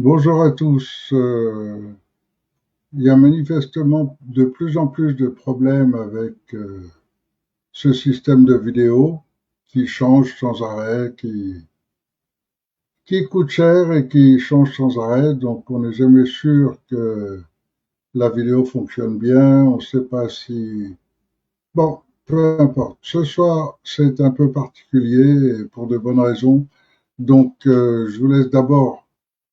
Bonjour à tous. Il y a manifestement de plus en plus de problèmes avec ce système de vidéo qui change sans arrêt, qui coûte cher et qui change sans arrêt. Donc on n'est jamais sûr que la vidéo fonctionne bien. On ne sait pas si... Bon, peu importe. Ce soir, c'est un peu particulier et pour de bonnes raisons. Donc je vous laisse d'abord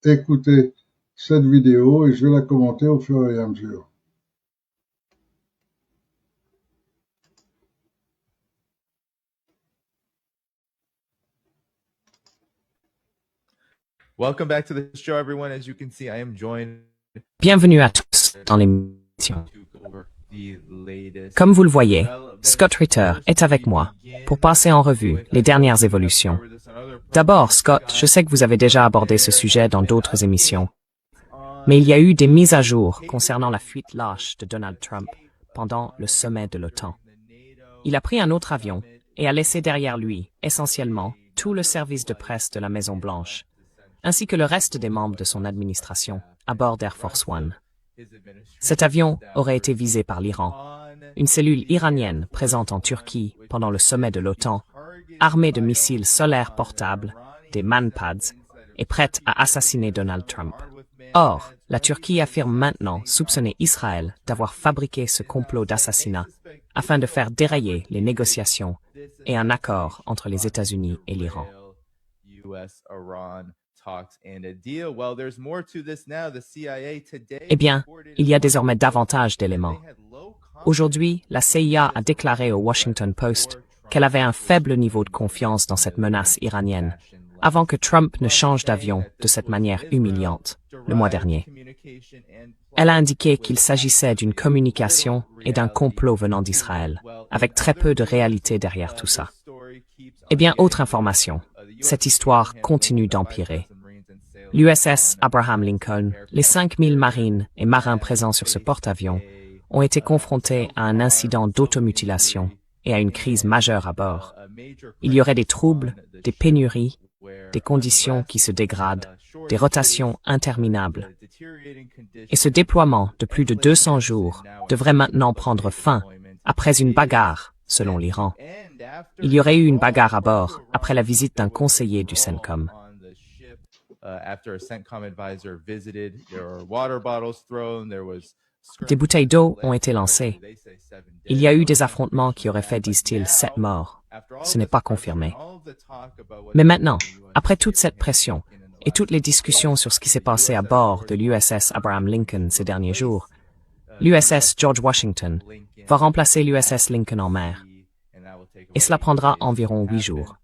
écouter cette vidéo et je vais la commenter au fur et à mesure. Welcome back to the show, everyone. As you can see, I am joined. Bienvenue à tous dans l'émission. Comme vous le voyez, Scott Ritter est avec moi pour passer en revue les dernières évolutions. D'abord, Scott, je sais que vous avez déjà abordé ce sujet dans d'autres émissions, mais il y a eu des mises à jour concernant la fuite lâche de Donald Trump pendant le sommet de l'OTAN. Il a pris un autre avion et a laissé derrière lui, essentiellement, tout le service de presse de la Maison-Blanche, ainsi que le reste des membres de son administration à bord d'Air Force One. Cet avion aurait été visé par l'Iran, une cellule iranienne présente en Turquie pendant le sommet de l'OTAN, armée de missiles solaires portables, des manpads, et prête à assassiner Donald Trump. Or, la Turquie affirme maintenant soupçonner Israël d'avoir fabriqué ce complot d'assassinat afin de faire dérailler les négociations et un accord entre les États-Unis et l'Iran. Eh bien, il y a désormais davantage d'éléments. Aujourd'hui, la CIA a déclaré au Washington Post qu'elle avait un faible niveau de confiance dans cette menace iranienne, avant que Trump ne change d'avion de cette manière humiliante, le mois dernier. Elle a indiqué qu'il s'agissait d'une communication et d'un complot venant d'Israël, avec très peu de réalité derrière tout ça. Eh bien, autre information, cette histoire continue d'empirer. L'USS Abraham Lincoln, les 5000 marines et marins présents sur ce porte-avions ont été confrontés à un incident d'automutilation et à une crise majeure à bord. Il y aurait des troubles, des pénuries, des conditions qui se dégradent, des rotations interminables. Et ce déploiement de plus de 200 jours devrait maintenant prendre fin après une bagarre, selon l'Iran. Il y aurait eu une bagarre à bord après la visite d'un conseiller du CENTCOM. Des bouteilles d'eau ont été lancées. Il y a eu des affrontements qui auraient fait, disent-ils, 7 morts. Ce n'est pas confirmé. Mais maintenant, après toute cette pression et toutes les discussions sur ce qui s'est passé à bord de l'USS Abraham Lincoln ces derniers jours, l'USS George Washington va remplacer l'USS Lincoln en mer. Et cela prendra environ 8 jours.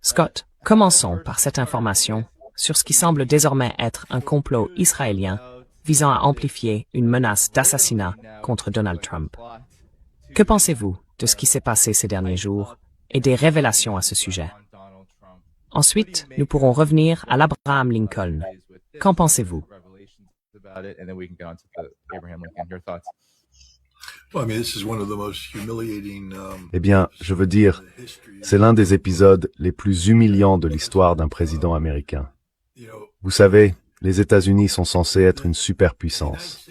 Scott, commençons par cette information sur ce qui semble désormais être un complot israélien visant à amplifier une menace d'assassinat contre Donald Trump. Que pensez-vous de ce qui s'est passé ces derniers jours et des révélations à ce sujet? Ensuite, nous pourrons revenir à l'Abraham Lincoln. Qu'en pensez-vous? Eh bien, je veux dire, c'est l'un des épisodes les plus humiliants de l'histoire d'un président américain. Vous savez, les États-Unis sont censés être une superpuissance.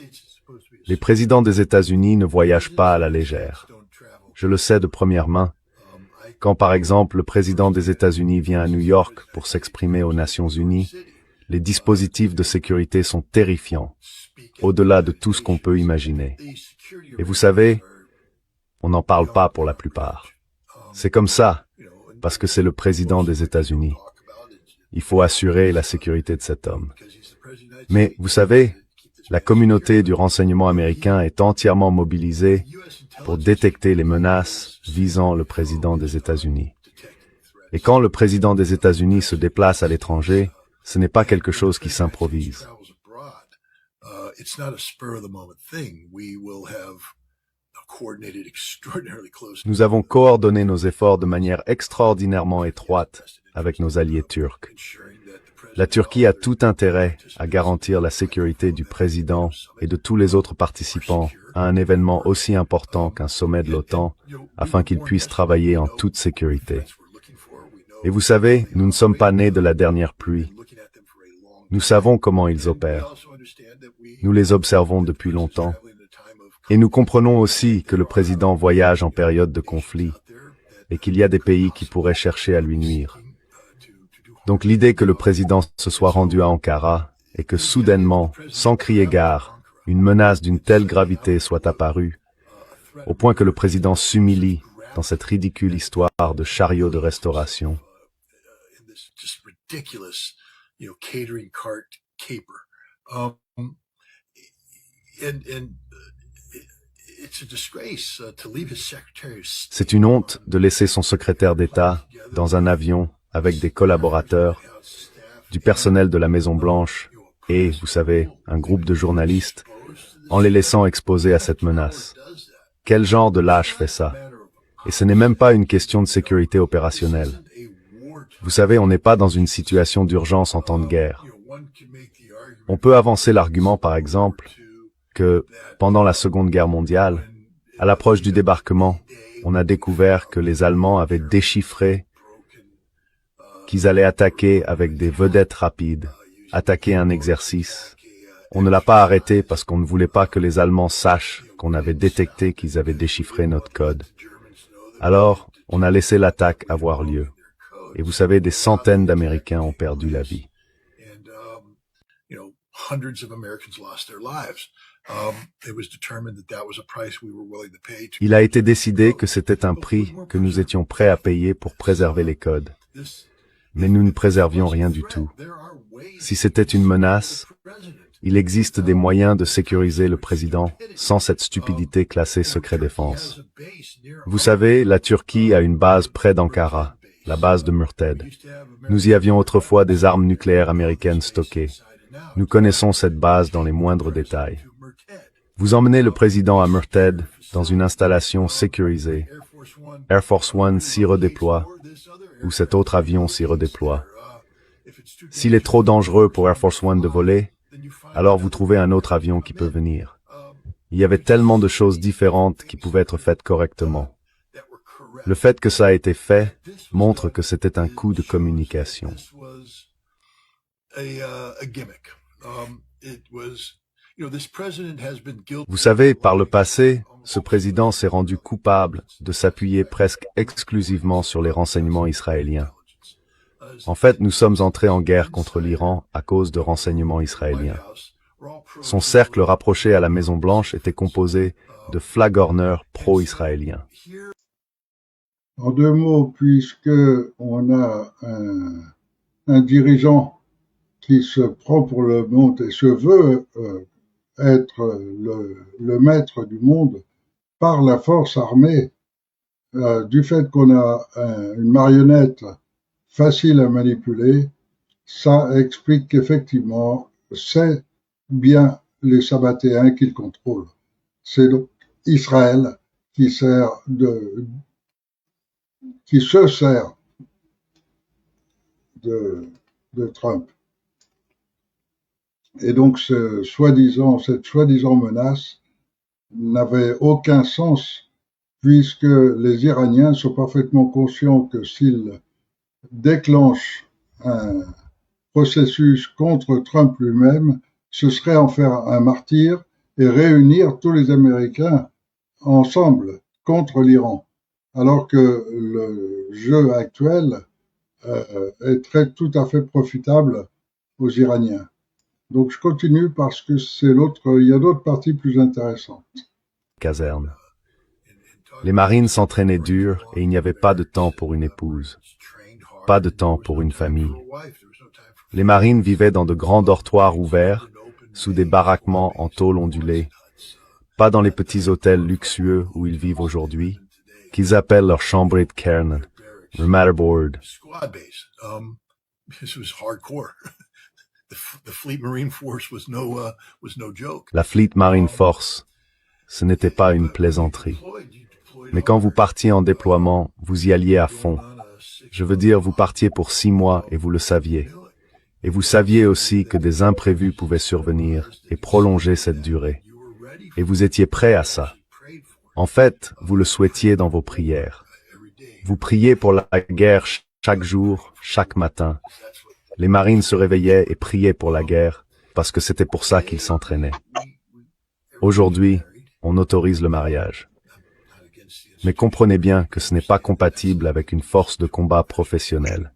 Les présidents des États-Unis ne voyagent pas à la légère. Je le sais de première main. Quand par exemple le président des États-Unis vient à New York pour s'exprimer aux Nations Unies, les dispositifs de sécurité sont terrifiants, au-delà de tout ce qu'on peut imaginer. Et vous savez, on n'en parle pas pour la plupart. C'est comme ça, parce que c'est le président des États-Unis. Il faut assurer la sécurité de cet homme. Mais vous savez, la communauté du renseignement américain est entièrement mobilisée pour détecter les menaces visant le président des États-Unis. Et quand le président des États-Unis se déplace à l'étranger, ce n'est pas quelque chose qui s'improvise. Nous avons coordonné nos efforts de manière extraordinairement étroite avec nos alliés turcs. La Turquie a tout intérêt à garantir la sécurité du président et de tous les autres participants à un événement aussi important qu'un sommet de l'OTAN, afin qu'ils puissent travailler en toute sécurité. Et vous savez, nous ne sommes pas nés de la dernière pluie. Nous savons comment ils opèrent. Nous les observons depuis longtemps. Et nous comprenons aussi que le président voyage en période de conflit et qu'il y a des pays qui pourraient chercher à lui nuire. Donc l'idée que le président se soit rendu à Ankara et que soudainement, sans crier gare, une menace d'une telle gravité soit apparue, au point que le président s'humilie dans cette ridicule histoire de chariot de restauration. C'est une honte de laisser son secrétaire d'État dans un avion avec des collaborateurs, du personnel de la Maison-Blanche et, vous savez, un groupe de journalistes, en les laissant exposés à cette menace. Quel genre de lâche fait ça? Et ce n'est même pas une question de sécurité opérationnelle. Vous savez, on n'est pas dans une situation d'urgence en temps de guerre. On peut avancer l'argument, par exemple, que, pendant la Seconde Guerre mondiale, à l'approche du débarquement, on a découvert que les Allemands avaient déchiffré qu'ils allaient attaquer avec des vedettes rapides, attaquer un exercice. On ne l'a pas arrêté parce qu'on ne voulait pas que les Allemands sachent qu'on avait détecté qu'ils avaient déchiffré notre code. Alors, on a laissé l'attaque avoir lieu. Et vous savez, des centaines d'Américains ont perdu la vie. Il a été décidé que c'était un prix que nous étions prêts à payer pour préserver les codes. Mais nous ne préservions rien du tout. Si c'était une menace, il existe des moyens de sécuriser le président sans cette stupidité classée secret défense. Vous savez, la Turquie a une base près d'Ankara, la base de Murted. Nous y avions autrefois des armes nucléaires américaines stockées. Nous connaissons cette base dans les moindres détails. Vous emmenez le président à Murted dans une installation sécurisée. Air Force One s'y redéploie, ou cet autre avion s'y redéploie. S'il est trop dangereux pour Air Force One de voler, alors vous trouvez un autre avion qui peut venir. Il y avait tellement de choses différentes qui pouvaient être faites correctement. Le fait que ça a été fait montre que c'était un coup de communication. Vous savez, par le passé, ce président s'est rendu coupable de s'appuyer presque exclusivement sur les renseignements israéliens. En fait, nous sommes entrés en guerre contre l'Iran à cause de renseignements israéliens. Son cercle rapproché à la Maison-Blanche était composé de flagorneurs pro-israéliens. En deux mots, puisque on a un dirigeant qui se prend pour le monde et se veut être le maître du monde par la force armée, du fait qu'on a une marionnette facile à manipuler, ça explique qu'effectivement, c'est bien les Sabbatéens qu'il contrôle. C'est donc Israël qui se sert de Trump. Et donc, cette soi-disant menace n'avait aucun sens, puisque les Iraniens sont parfaitement conscients que s'ils déclenchent un processus contre Trump lui-même, ce serait en faire un martyr et réunir tous les Américains ensemble contre l'Iran. Alors que le jeu actuel est tout à fait profitable aux Iraniens. Donc je continue parce que il y a d'autres parties plus intéressantes. Caserne. Les marines s'entraînaient dur et il n'y avait pas de temps pour une épouse, pas de temps pour une famille. Les marines vivaient dans de grands dortoirs ouverts, sous des baraquements en tôle ondulée, pas dans les petits hôtels luxueux où ils vivent aujourd'hui, qu'ils appellent leur chambre de kern, le matterboard. La Fleet Marine Force, ce n'était pas une plaisanterie. Mais quand vous partiez en déploiement, vous y alliez à fond. Je veux dire, vous partiez pour 6 mois et vous le saviez. Et vous saviez aussi que des imprévus pouvaient survenir et prolonger cette durée. Et vous étiez prêt à ça. En fait, vous le souhaitiez dans vos prières. Vous priez pour la guerre chaque jour, chaque matin. Les marines se réveillaient et priaient pour la guerre, parce que c'était pour ça qu'ils s'entraînaient. Aujourd'hui, on autorise le mariage. Mais comprenez bien que ce n'est pas compatible avec une force de combat professionnelle,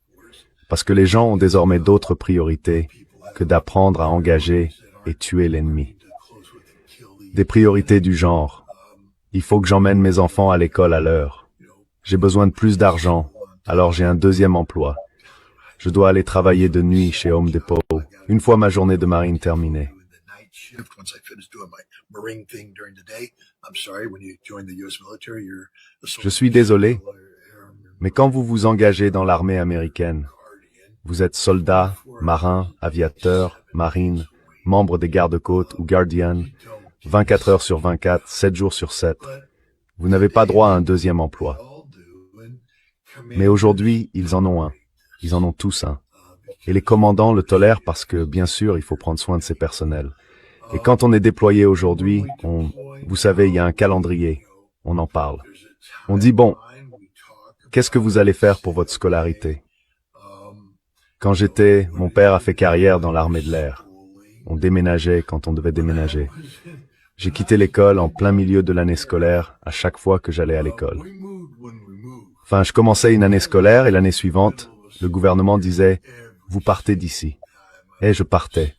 parce que les gens ont désormais d'autres priorités que d'apprendre à engager et tuer l'ennemi. Des priorités du genre: il faut que j'emmène mes enfants à l'école à l'heure. J'ai besoin de plus d'argent, alors j'ai un deuxième emploi. Je dois aller travailler de nuit chez Home Depot, une fois ma journée de marine terminée. Je suis désolé, mais quand vous vous engagez dans l'armée américaine, vous êtes soldat, marin, aviateur, marine, membre des gardes-côtes ou guardian, 24 heures sur 24, 7 jours sur 7. Vous n'avez pas droit à un deuxième emploi. Mais aujourd'hui, ils en ont un. Ils en ont tous un. Et les commandants le tolèrent parce que, bien sûr, il faut prendre soin de ses personnels. Et quand on est déployé aujourd'hui, vous savez, il y a un calendrier. On en parle. On dit, bon, qu'est-ce que vous allez faire pour votre scolarité? Quand mon père a fait carrière dans l'armée de l'air. On déménageait quand on devait déménager. J'ai quitté l'école en plein milieu de l'année scolaire à chaque fois que j'allais à l'école. Enfin, je commençais une année scolaire et l'année suivante, le gouvernement disait « Vous partez d'ici ». Et je partais.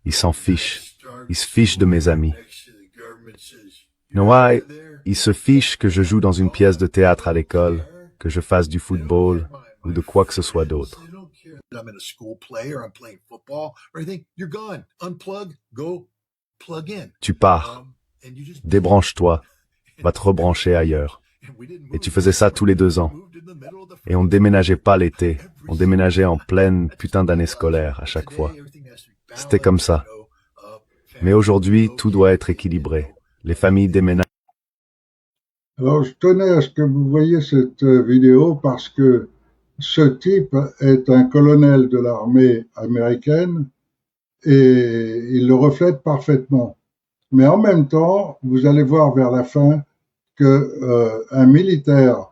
Ils s'en fichent. Ils se fichent de mes amis. Ouais, ils se fichent que je joue dans une pièce de théâtre à l'école, que je fasse du football ou de quoi que ce soit d'autre. Tu pars. Débranche-toi. Va te rebrancher ailleurs. Et tu faisais ça tous les 2 ans. Et on ne déménageait pas l'été. On déménageait en pleine putain d'année scolaire à chaque fois. C'était comme ça. Mais aujourd'hui, tout doit être équilibré. Les familles déménagent. Alors, je tenais à ce que vous voyiez cette vidéo parce que ce type est un colonel de l'armée américaine et il le reflète parfaitement. Mais en même temps, vous allez voir vers la fin que un militaire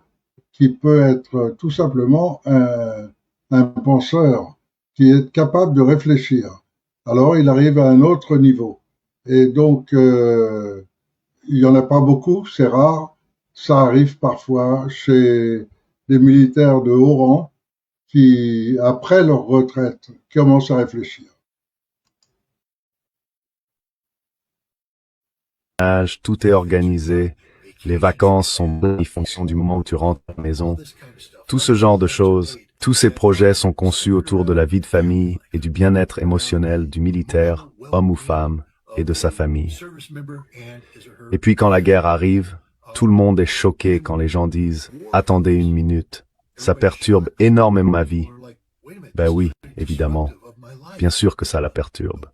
qui peut être tout simplement un penseur, qui est capable de réfléchir, alors il arrive à un autre niveau. Et donc, il y en a pas beaucoup, c'est rare. Ça arrive parfois chez des militaires de haut rang qui, après leur retraite, commencent à réfléchir. Tout est organisé, les vacances sont bonnes en fonction du moment où tu rentres à la maison. Tout ce genre de choses, tous ces projets sont conçus autour de la vie de famille et du bien-être émotionnel du militaire, homme ou femme, et de sa famille. Et puis quand la guerre arrive, tout le monde est choqué quand les gens disent « Attendez une minute, ça perturbe énormément ma vie. » Ben oui, évidemment. Bien sûr que ça la perturbe.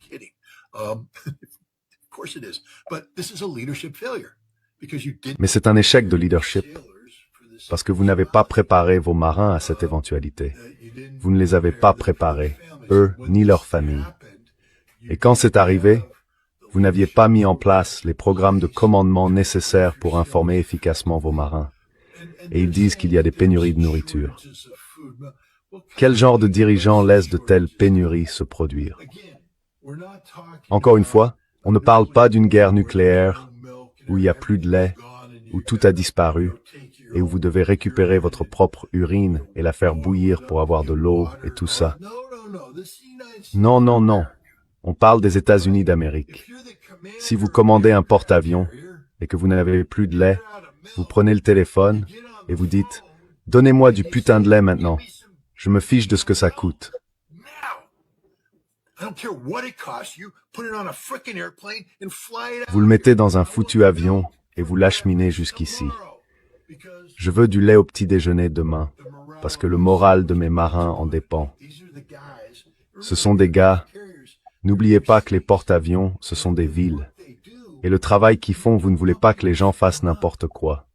Mais c'est un échec de leadership, parce que vous n'avez pas préparé vos marins à cette éventualité. Vous ne les avez pas préparés, eux ni leur famille. Et quand c'est arrivé, vous n'aviez pas mis en place les programmes de commandement nécessaires pour informer efficacement vos marins. Et ils disent qu'il y a des pénuries de nourriture. Quel genre de dirigeant laisse de telles pénuries se produire? Encore une fois, on ne parle pas d'une guerre nucléaire où il n'y a plus de lait, où tout a disparu, et où vous devez récupérer votre propre urine et la faire bouillir pour avoir de l'eau et tout ça. Non, non, non. On parle des États-Unis d'Amérique. Si vous commandez un porte-avions et que vous n'avez plus de lait, vous prenez le téléphone et vous dites « Donnez-moi du putain de lait maintenant. Je me fiche de ce que ça coûte. » Vous le mettez dans un foutu avion et vous l'acheminez jusqu'ici. Je veux du lait au petit déjeuner demain, parce que le moral de mes marins en dépend. Ce sont des gars. N'oubliez pas que les porte-avions, ce sont des villes. Et le travail qu'ils font, vous ne voulez pas que les gens fassent n'importe quoi.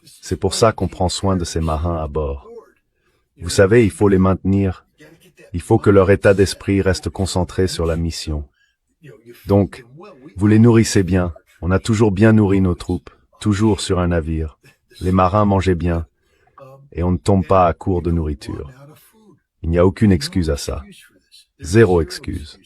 C'est pour ça qu'on prend soin de ces marins à bord. Vous savez, il faut les maintenir. Il faut que leur état d'esprit reste concentré sur la mission. Donc, vous les nourrissez bien. On a toujours bien nourri nos troupes, toujours sur un navire. Les marins mangeaient bien, et on ne tombe pas à court de nourriture. Il n'y a aucune excuse à ça. Zéro excuse.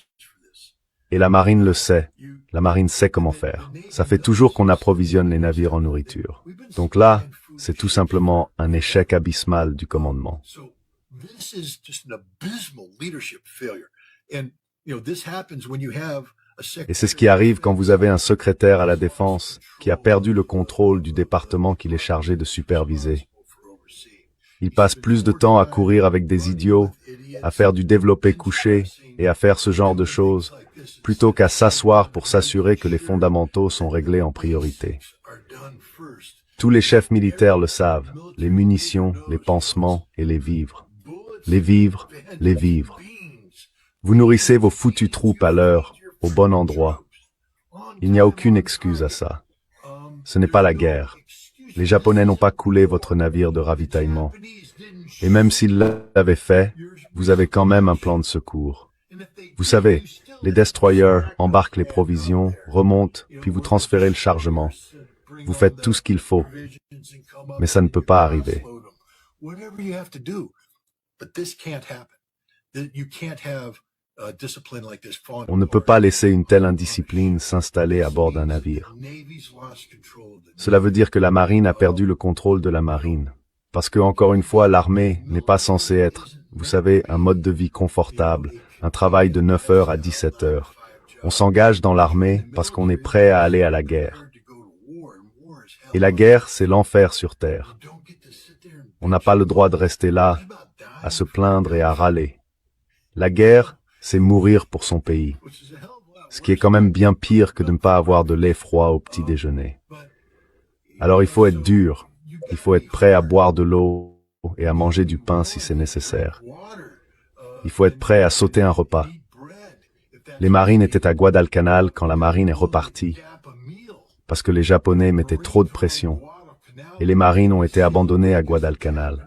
Et la marine le sait. La marine sait comment faire. Ça fait toujours qu'on approvisionne les navires en nourriture. Donc là, c'est tout simplement un échec abysmal du commandement. Et c'est ce qui arrive quand vous avez un secrétaire à la défense qui a perdu le contrôle du département qu'il est chargé de superviser. Il passe plus de temps à courir avec des idiots, à faire du développé couché et à faire ce genre de choses, plutôt qu'à s'asseoir pour s'assurer que les fondamentaux sont réglés en priorité. Tous les chefs militaires le savent, les munitions, les pansements et les vivres. Les vivres, les vivres. Vous nourrissez vos foutues troupes à l'heure, au bon endroit. Il n'y a aucune excuse à ça. Ce n'est pas la guerre. Les Japonais n'ont pas coulé votre navire de ravitaillement. Et même s'ils l'avaient fait, vous avez quand même un plan de secours. Vous savez, les destroyers embarquent les provisions, remontent, puis vous transférez le chargement. Vous faites tout ce qu'il faut. Mais ça ne peut pas arriver. On ne peut pas laisser une telle indiscipline s'installer à bord d'un navire. Cela veut dire que la marine a perdu le contrôle de la marine. Parce que, encore une fois, l'armée n'est pas censée être, vous savez, un mode de vie confortable, un travail de 9 heures à 17 heures. On s'engage dans l'armée parce qu'on est prêt à aller à la guerre. Et la guerre, c'est l'enfer sur terre. On n'a pas le droit de rester là, à se plaindre et à râler. La guerre, c'est mourir pour son pays. Ce qui est quand même bien pire que de ne pas avoir de lait froid au petit déjeuner. Alors il faut être dur, il faut être prêt à boire de l'eau et à manger du pain si c'est nécessaire. Il faut être prêt à sauter un repas. Les marines étaient à Guadalcanal quand la marine est repartie, parce que les Japonais mettaient trop de pression, et les marines ont été abandonnées à Guadalcanal.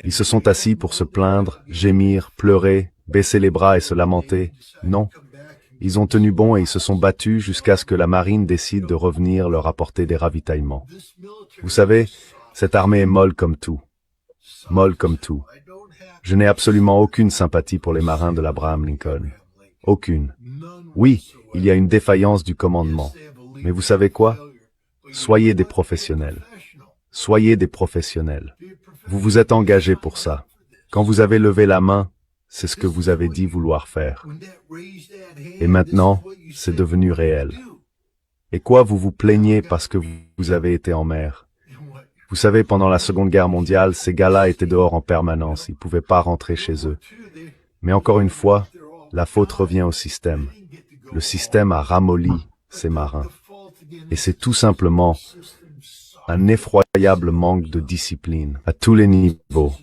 Ils se sont assis pour se plaindre, gémir, pleurer, baisser les bras et se lamenter. Non. Ils ont tenu bon et ils se sont battus jusqu'à ce que la marine décide de revenir leur apporter des ravitaillements. Vous savez, cette armée est molle comme tout. Molle comme tout. Je n'ai absolument aucune sympathie pour les marins de l'Abraham Lincoln. Aucune. Oui, il y a une défaillance du commandement. Mais vous savez quoi? Soyez des professionnels. Soyez des professionnels. Vous vous êtes engagés pour ça. Quand vous avez levé la main, c'est ce que vous avez dit vouloir faire. Et maintenant, c'est devenu réel. Et quoi, vous vous plaignez parce que vous avez été en mer? Vous savez, pendant la Seconde Guerre mondiale, ces gars-là étaient dehors en permanence, ils ne pouvaient pas rentrer chez eux. Mais encore une fois, la faute revient au système. Le système a ramolli ces marins. Et c'est tout simplement un effroyable manque de discipline à tous les niveaux.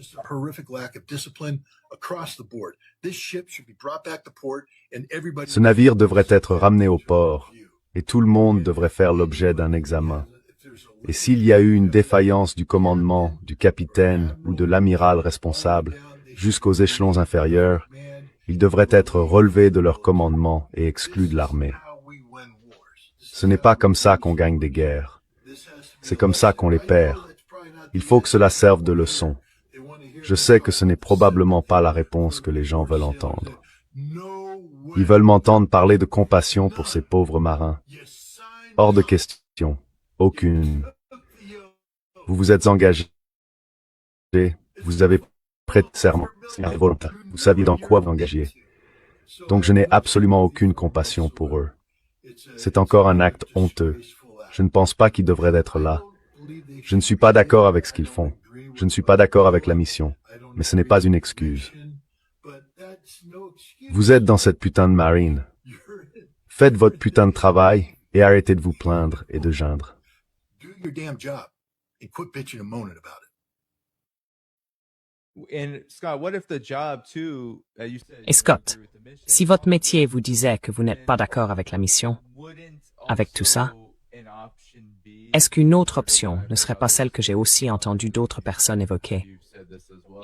Ce navire devrait être ramené au port et tout le monde devrait faire l'objet d'un examen. Et s'il y a eu une défaillance du commandement, du capitaine ou de l'amiral responsable jusqu'aux échelons inférieurs, ils devraient être relevés de leur commandement et exclus de l'armée. Ce n'est pas comme ça qu'on gagne des guerres. C'est comme ça qu'on les perd. Il faut que cela serve de leçon. Je sais que ce n'est probablement pas la réponse que les gens veulent entendre. Ils veulent m'entendre parler de compassion pour ces pauvres marins. Hors de question. Aucune. Vous vous êtes engagés. Vous avez prêté serment. C'est volontaire. Vous saviez dans quoi vous engagiez. Donc je n'ai absolument aucune compassion pour eux. C'est encore un acte honteux. Je ne pense pas qu'ils devraient être là. Je ne suis pas d'accord avec ce qu'ils font. Je ne suis pas d'accord avec la mission. Mais ce n'est pas une excuse. Vous êtes dans cette putain de marine. Faites votre putain de travail et arrêtez de vous plaindre et de geindre. Et Scott, si votre métier vous disait que vous n'êtes pas d'accord avec la mission, avec tout ça, est-ce qu'une autre option ne serait pas celle que j'ai aussi entendu d'autres personnes évoquer?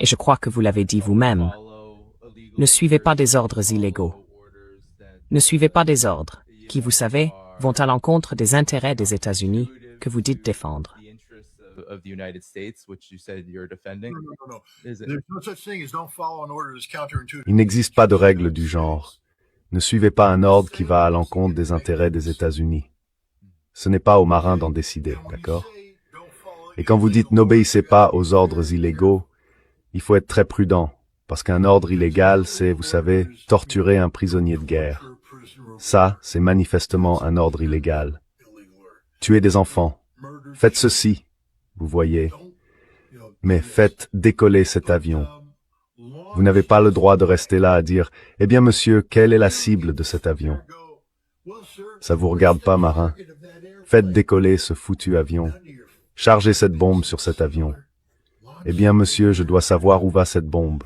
Et je crois que vous l'avez dit vous-même. Ne suivez pas des ordres illégaux. Ne suivez pas des ordres qui, vous savez, vont à l'encontre des intérêts des États-Unis que vous dites défendre. of the United States, which you said you're defending? No. Is it? There's no such thing as don't follow an order that's counterintuitive. Il n'existe pas de règle du genre. Ne suivez pas un ordre qui va à l'encontre des intérêts des États-Unis. Ce n'est pas aux marins d'en décider, d'accord? Et quand vous dites n'obéissez pas aux ordres illégaux, il faut être très prudent, parce qu'un ordre illégal, c'est, vous savez, torturer un prisonnier de guerre. Ça, c'est manifestement un ordre illégal. Tuer des enfants. Faites ceci, vous voyez. Mais faites décoller cet avion. Vous n'avez pas le droit de rester là à dire « Eh bien, monsieur, quelle est la cible de cet avion ?» Ça vous regarde pas, marin. Faites décoller ce foutu avion. Chargez cette bombe sur cet avion. Eh bien, monsieur, je dois savoir où va cette bombe.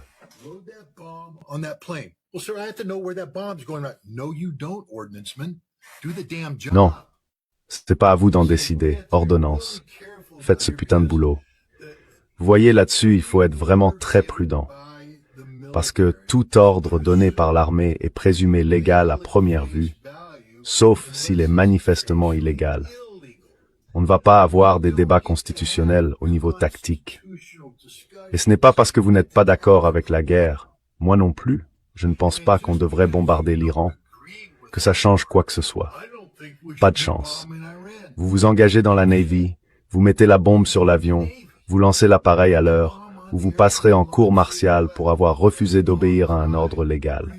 Non, c'est pas à vous d'en décider. Ordonnance. Faites ce putain de boulot. Vous voyez, là-dessus, il faut être vraiment très prudent. Parce que tout ordre donné par l'armée est présumé légal à première vue, sauf s'il est manifestement illégal. On ne va pas avoir des débats constitutionnels au niveau tactique. Et ce n'est pas parce que vous n'êtes pas d'accord avec la guerre, moi non plus, je ne pense pas qu'on devrait bombarder l'Iran, que ça change quoi que ce soit. Pas de chance. Vous vous engagez dans la Navy, vous mettez la bombe sur l'avion, vous lancez l'appareil à l'heure, ou vous passerez en cour martiale pour avoir refusé d'obéir à un ordre légal.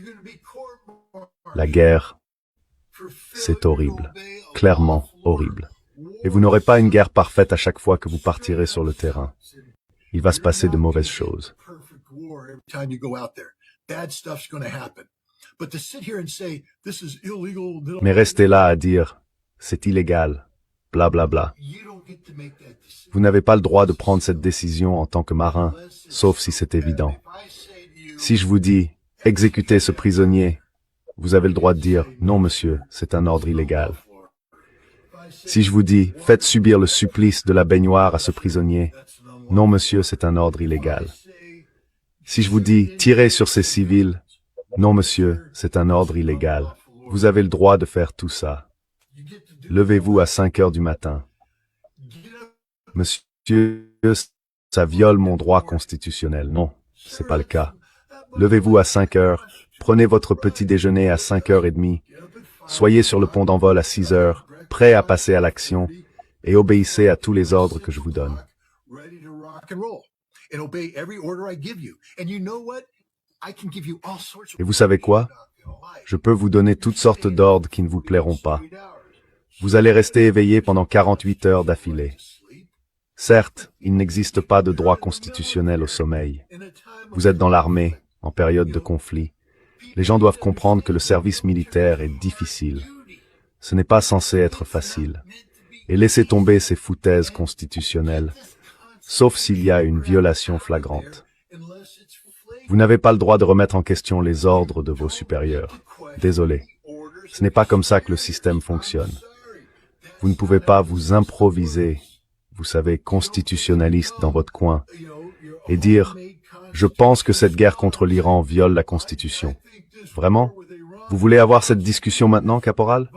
La guerre, c'est horrible, clairement horrible. Et vous n'aurez pas une guerre parfaite à chaque fois que vous partirez sur le terrain. Il va se passer de mauvaises choses. Mais restez là à dire « c'est illégal », bla bla bla. Vous n'avez pas le droit de prendre cette décision en tant que marin, sauf si c'est évident. Si je vous dis « exécutez ce prisonnier », vous avez le droit de dire « non monsieur, c'est un ordre illégal ». Si je vous dis « faites subir le supplice de la baignoire à ce prisonnier », non monsieur, c'est un ordre illégal. Si je vous dis « tirez sur ces civils », non monsieur, c'est un ordre illégal. Vous avez le droit de faire tout ça. Levez-vous à 5 heures du matin. Monsieur, ça viole mon droit constitutionnel. Non, c'est pas le cas. Levez-vous à 5 heures, prenez votre petit déjeuner à 5h30, soyez sur le pont d'envol à 6 heures, prêt à passer à l'action, et obéissez à tous les ordres que je vous donne. Et vous savez quoi? Je peux vous donner toutes sortes d'ordres qui ne vous plairont pas. Vous allez rester éveillé pendant 48 heures d'affilée. Certes, il n'existe pas de droit constitutionnel au sommeil. Vous êtes dans l'armée, en période de conflit. Les gens doivent comprendre que le service militaire est difficile. Ce n'est pas censé être facile. Et laissez tomber ces foutaises constitutionnelles, sauf s'il y a une violation flagrante. Vous n'avez pas le droit de remettre en question les ordres de vos supérieurs. Désolé. Ce n'est pas comme ça que le système fonctionne. Vous ne pouvez pas vous improviser, vous savez, constitutionnaliste dans votre coin, et dire « Je pense que cette guerre contre l'Iran viole la Constitution ». Vraiment? Vous voulez avoir cette discussion maintenant, caporal?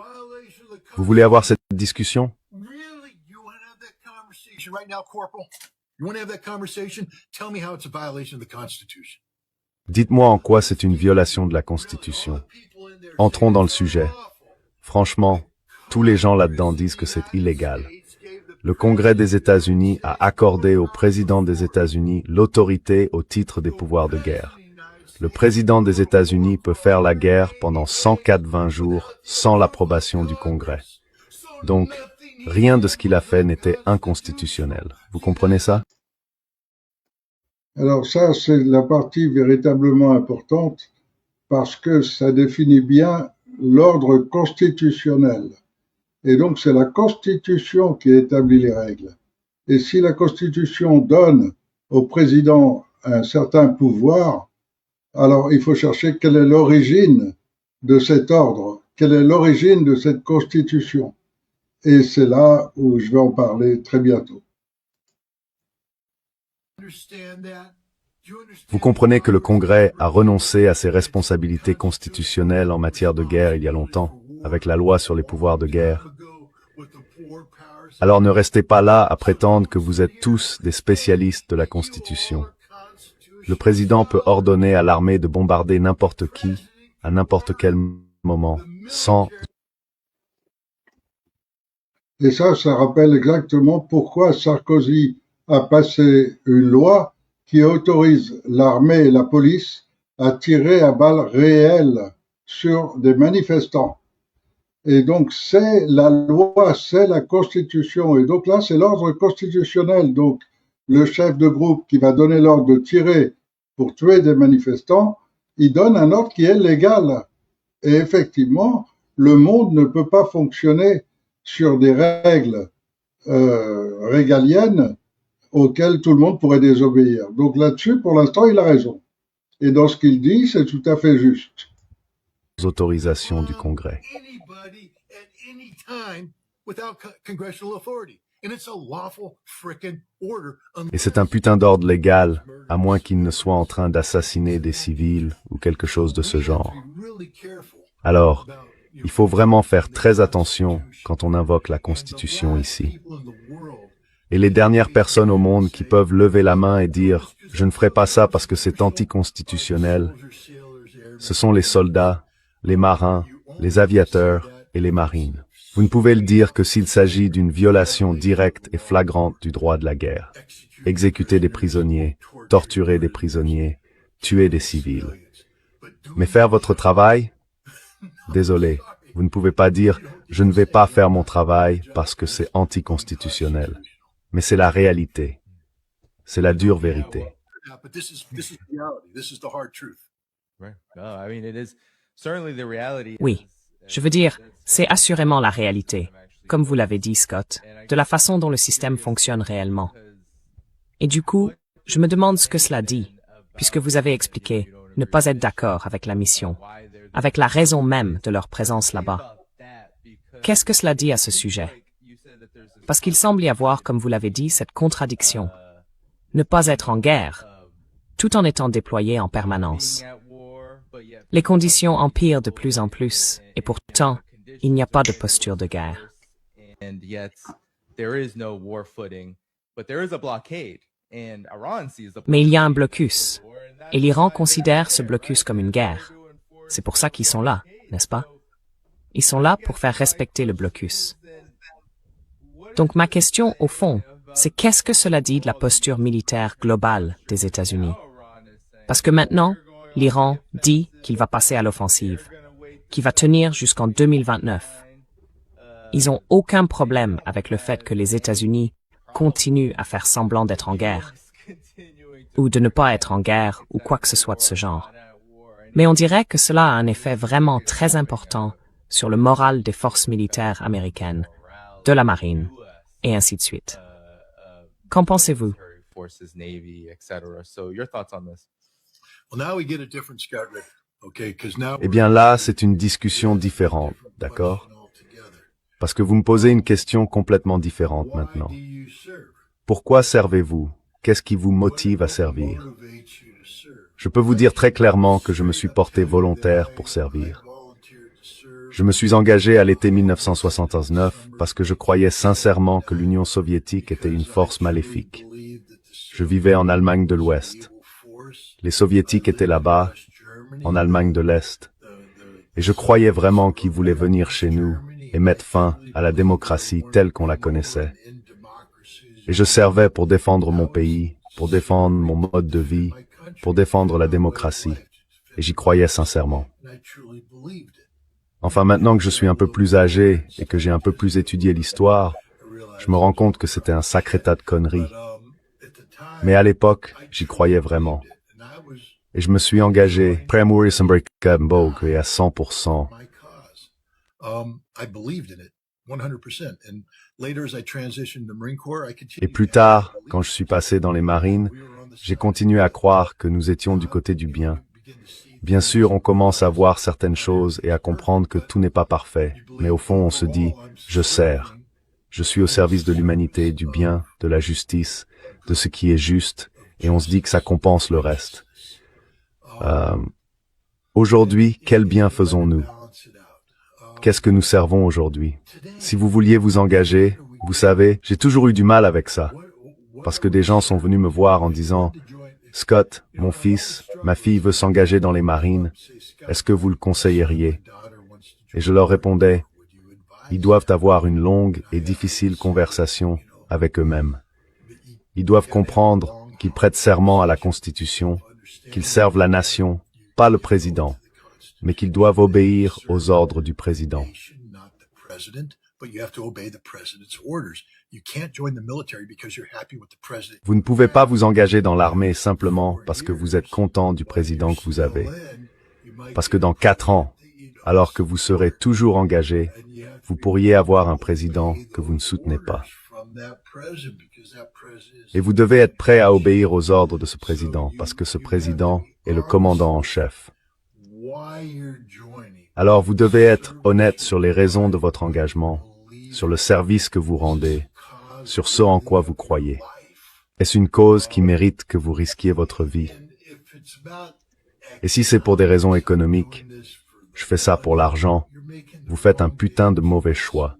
Vous voulez avoir cette discussion? Dites-moi en quoi c'est une violation de la Constitution. Entrons dans le sujet. Franchement, tous les gens là-dedans disent que c'est illégal. Le Congrès des États-Unis a accordé au président des États-Unis l'autorité au titre des pouvoirs de guerre. Le président des États-Unis peut faire la guerre pendant 180 jours sans l'approbation du Congrès. Donc, rien de ce qu'il a fait n'était inconstitutionnel. Vous comprenez ça? Alors ça, c'est la partie véritablement importante parce que ça définit bien l'ordre constitutionnel. Et donc, c'est la Constitution qui établit les règles. Et si la Constitution donne au président un certain pouvoir, alors il faut chercher quelle est l'origine de cet ordre, quelle est l'origine de cette Constitution. Et c'est là où je vais en parler très bientôt. Vous comprenez que le Congrès a renoncé à ses responsabilités constitutionnelles en matière de guerre il y a longtemps, avec la loi sur les pouvoirs de guerre. Alors ne restez pas là à prétendre que vous êtes tous des spécialistes de la Constitution. Le président peut ordonner à l'armée de bombarder n'importe qui, à n'importe quel moment, sans... Et ça rappelle exactement pourquoi Sarkozy a passé une loi qui autorise l'armée et la police à tirer à balles réelles sur des manifestants. Et donc, c'est la loi, c'est la Constitution. Et donc là, c'est l'ordre constitutionnel. Donc, le chef de groupe qui va donner l'ordre de tirer pour tuer des manifestants, il donne un ordre qui est légal. Et effectivement, le monde ne peut pas fonctionner sur des règles régaliennes auxquelles tout le monde pourrait désobéir. Donc là-dessus, pour l'instant, il a raison. Et dans ce qu'il dit, c'est tout à fait juste. Autorisation du Congrès. Anybody at any time without congressional authority. And it's a lawful frickin' order. Et c'est un putain d'ordre légal, à moins qu'il ne soit en train d'assassiner des civils ou quelque chose de ce genre. Alors, il faut vraiment faire très attention quand on invoque la Constitution ici. Et les dernières personnes au monde qui peuvent lever la main et dire « Je ne ferai pas ça parce que c'est anticonstitutionnel », ce sont les soldats, les marins, les aviateurs et les marines. Vous ne pouvez le dire que s'il s'agit d'une violation directe et flagrante du droit de la guerre. Exécuter des prisonniers, torturer des prisonniers, tuer des civils. Mais faire votre travail? Désolé, vous ne pouvez pas dire « Je ne vais pas faire mon travail parce que c'est anticonstitutionnel ». Mais c'est la réalité. C'est la dure vérité. But this is reality. This is the hard truth. Right. No, I mean, it is certainly the reality. Oui, je veux dire, c'est assurément la réalité, comme vous l'avez dit, Scott, de la façon dont le système fonctionne réellement. Et du coup, je me demande ce que cela dit, puisque vous avez expliqué ne pas être d'accord avec la mission, avec la raison même de leur présence là-bas. Qu'est-ce que cela dit à ce sujet? Parce qu'il semble y avoir, comme vous l'avez dit, cette contradiction. Ne pas être en guerre, tout en étant déployé en permanence. Les conditions empirent de plus en plus, et pourtant, il n'y a pas de posture de guerre. Mais il y a un blocus, et l'Iran considère ce blocus comme une guerre. C'est pour ça qu'ils sont là, n'est-ce pas? Ils sont là pour faire respecter le blocus. Donc ma question, au fond, c'est qu'est-ce que cela dit de la posture militaire globale des États-Unis? Parce que maintenant, l'Iran dit qu'il va passer à l'offensive, qu'il va tenir jusqu'en 2029. Ils n'ont aucun problème avec le fait que les États-Unis continuent à faire semblant d'être en guerre, ou de ne pas être en guerre, ou quoi que ce soit de ce genre. Mais on dirait que cela a un effet vraiment très important sur le moral des forces militaires américaines, de la marine, et ainsi de suite. Qu'en pensez-vous? Eh bien là, c'est une discussion différente, d'accord? Parce que vous me posez une question complètement différente maintenant. Pourquoi servez-vous? Qu'est-ce qui vous motive à servir? Je peux vous dire très clairement que je me suis porté volontaire pour servir. Je me suis engagé à l'été 1969 parce que je croyais sincèrement que l'Union soviétique était une force maléfique. Je vivais en Allemagne de l'Ouest. Les soviétiques étaient là-bas, en Allemagne de l'Est. Et je croyais vraiment qu'ils voulaient venir chez nous et mettre fin à la démocratie telle qu'on la connaissait. Et je servais pour défendre mon pays, pour défendre mon mode de vie, pour défendre la démocratie. Et j'y croyais sincèrement. Enfin, maintenant que je suis un peu plus âgé et que j'ai un peu plus étudié l'histoire, je me rends compte que c'était un sacré tas de conneries. Mais à l'époque, j'y croyais vraiment. Et je me suis engagé et à 100%. Et plus tard, quand je suis passé dans les marines, j'ai continué à croire que nous étions du côté du bien. Bien sûr, on commence à voir certaines choses et à comprendre que tout n'est pas parfait, mais au fond, on se dit « je sers ». Je suis au service de l'humanité, du bien, de la justice, de ce qui est juste, et on se dit que ça compense le reste. Aujourd'hui, quel bien faisons-nous? Qu'est-ce que nous servons aujourd'hui? Si vous vouliez vous engager, Vous savez, j'ai toujours eu du mal avec ça, parce que des gens sont venus me voir en disant « Scott, mon fils, ma fille veut s'engager dans les marines, est-ce que vous le conseilleriez ?» Et je leur répondais « Ils doivent avoir une longue et difficile conversation avec eux-mêmes. Ils doivent comprendre qu'ils prêtent serment à la Constitution, qu'ils servent la nation, pas le président, mais qu'ils doivent obéir aux ordres du président. » Vous ne pouvez pas vous engager dans l'armée simplement parce que vous êtes content du président que vous avez. Parce que dans 4 ans, alors que vous serez toujours engagé, vous pourriez avoir un président que vous ne soutenez pas. Et vous devez être prêt à obéir aux ordres de ce président, parce que ce président est le commandant en chef. Alors vous devez être honnête sur les raisons de votre engagement, sur le service que vous rendez, sur ce en quoi vous croyez. Est-ce une cause qui mérite que vous risquiez votre vie? Et si c'est pour des raisons économiques, je fais ça pour l'argent, vous faites un putain de mauvais choix.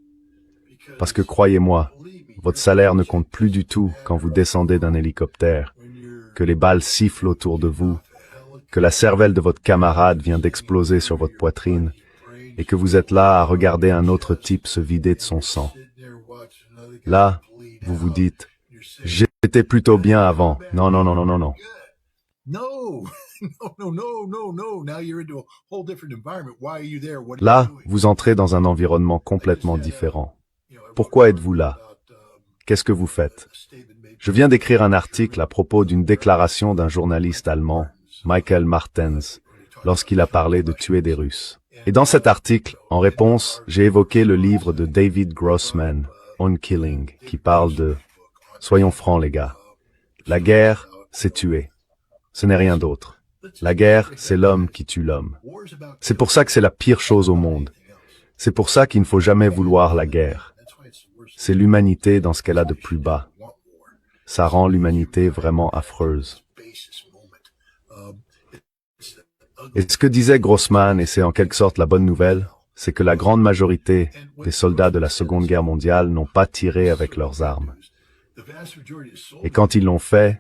Parce que croyez-moi, votre salaire ne compte plus du tout quand vous descendez d'un hélicoptère, que les balles sifflent autour de vous, que la cervelle de votre camarade vient d'exploser sur votre poitrine, et que vous êtes là à regarder un autre type se vider de son sang. Là, vous vous dites, j'étais plutôt bien avant. Non, non, non, non, non, non. Là, vous entrez dans un environnement complètement différent. Pourquoi êtes-vous là? Qu'est-ce que vous faites? Je viens d'écrire un article à propos d'une déclaration d'un journaliste allemand, Michael Martens, lorsqu'il a parlé de tuer des Russes. Et dans cet article, en réponse, j'ai évoqué le livre de David Grossman, On Killing, qui parle de « Soyons francs les gars, la guerre, c'est tuer. Ce n'est rien d'autre. La guerre, c'est l'homme qui tue l'homme. C'est pour ça que c'est la pire chose au monde. C'est pour ça qu'il ne faut jamais vouloir la guerre. C'est l'humanité dans ce qu'elle a de plus bas. Ça rend l'humanité vraiment affreuse. » Et ce que disait Grossman, et c'est en quelque sorte la bonne nouvelle, c'est que la grande majorité des soldats de la Seconde Guerre mondiale n'ont pas tiré avec leurs armes. Et quand ils l'ont fait,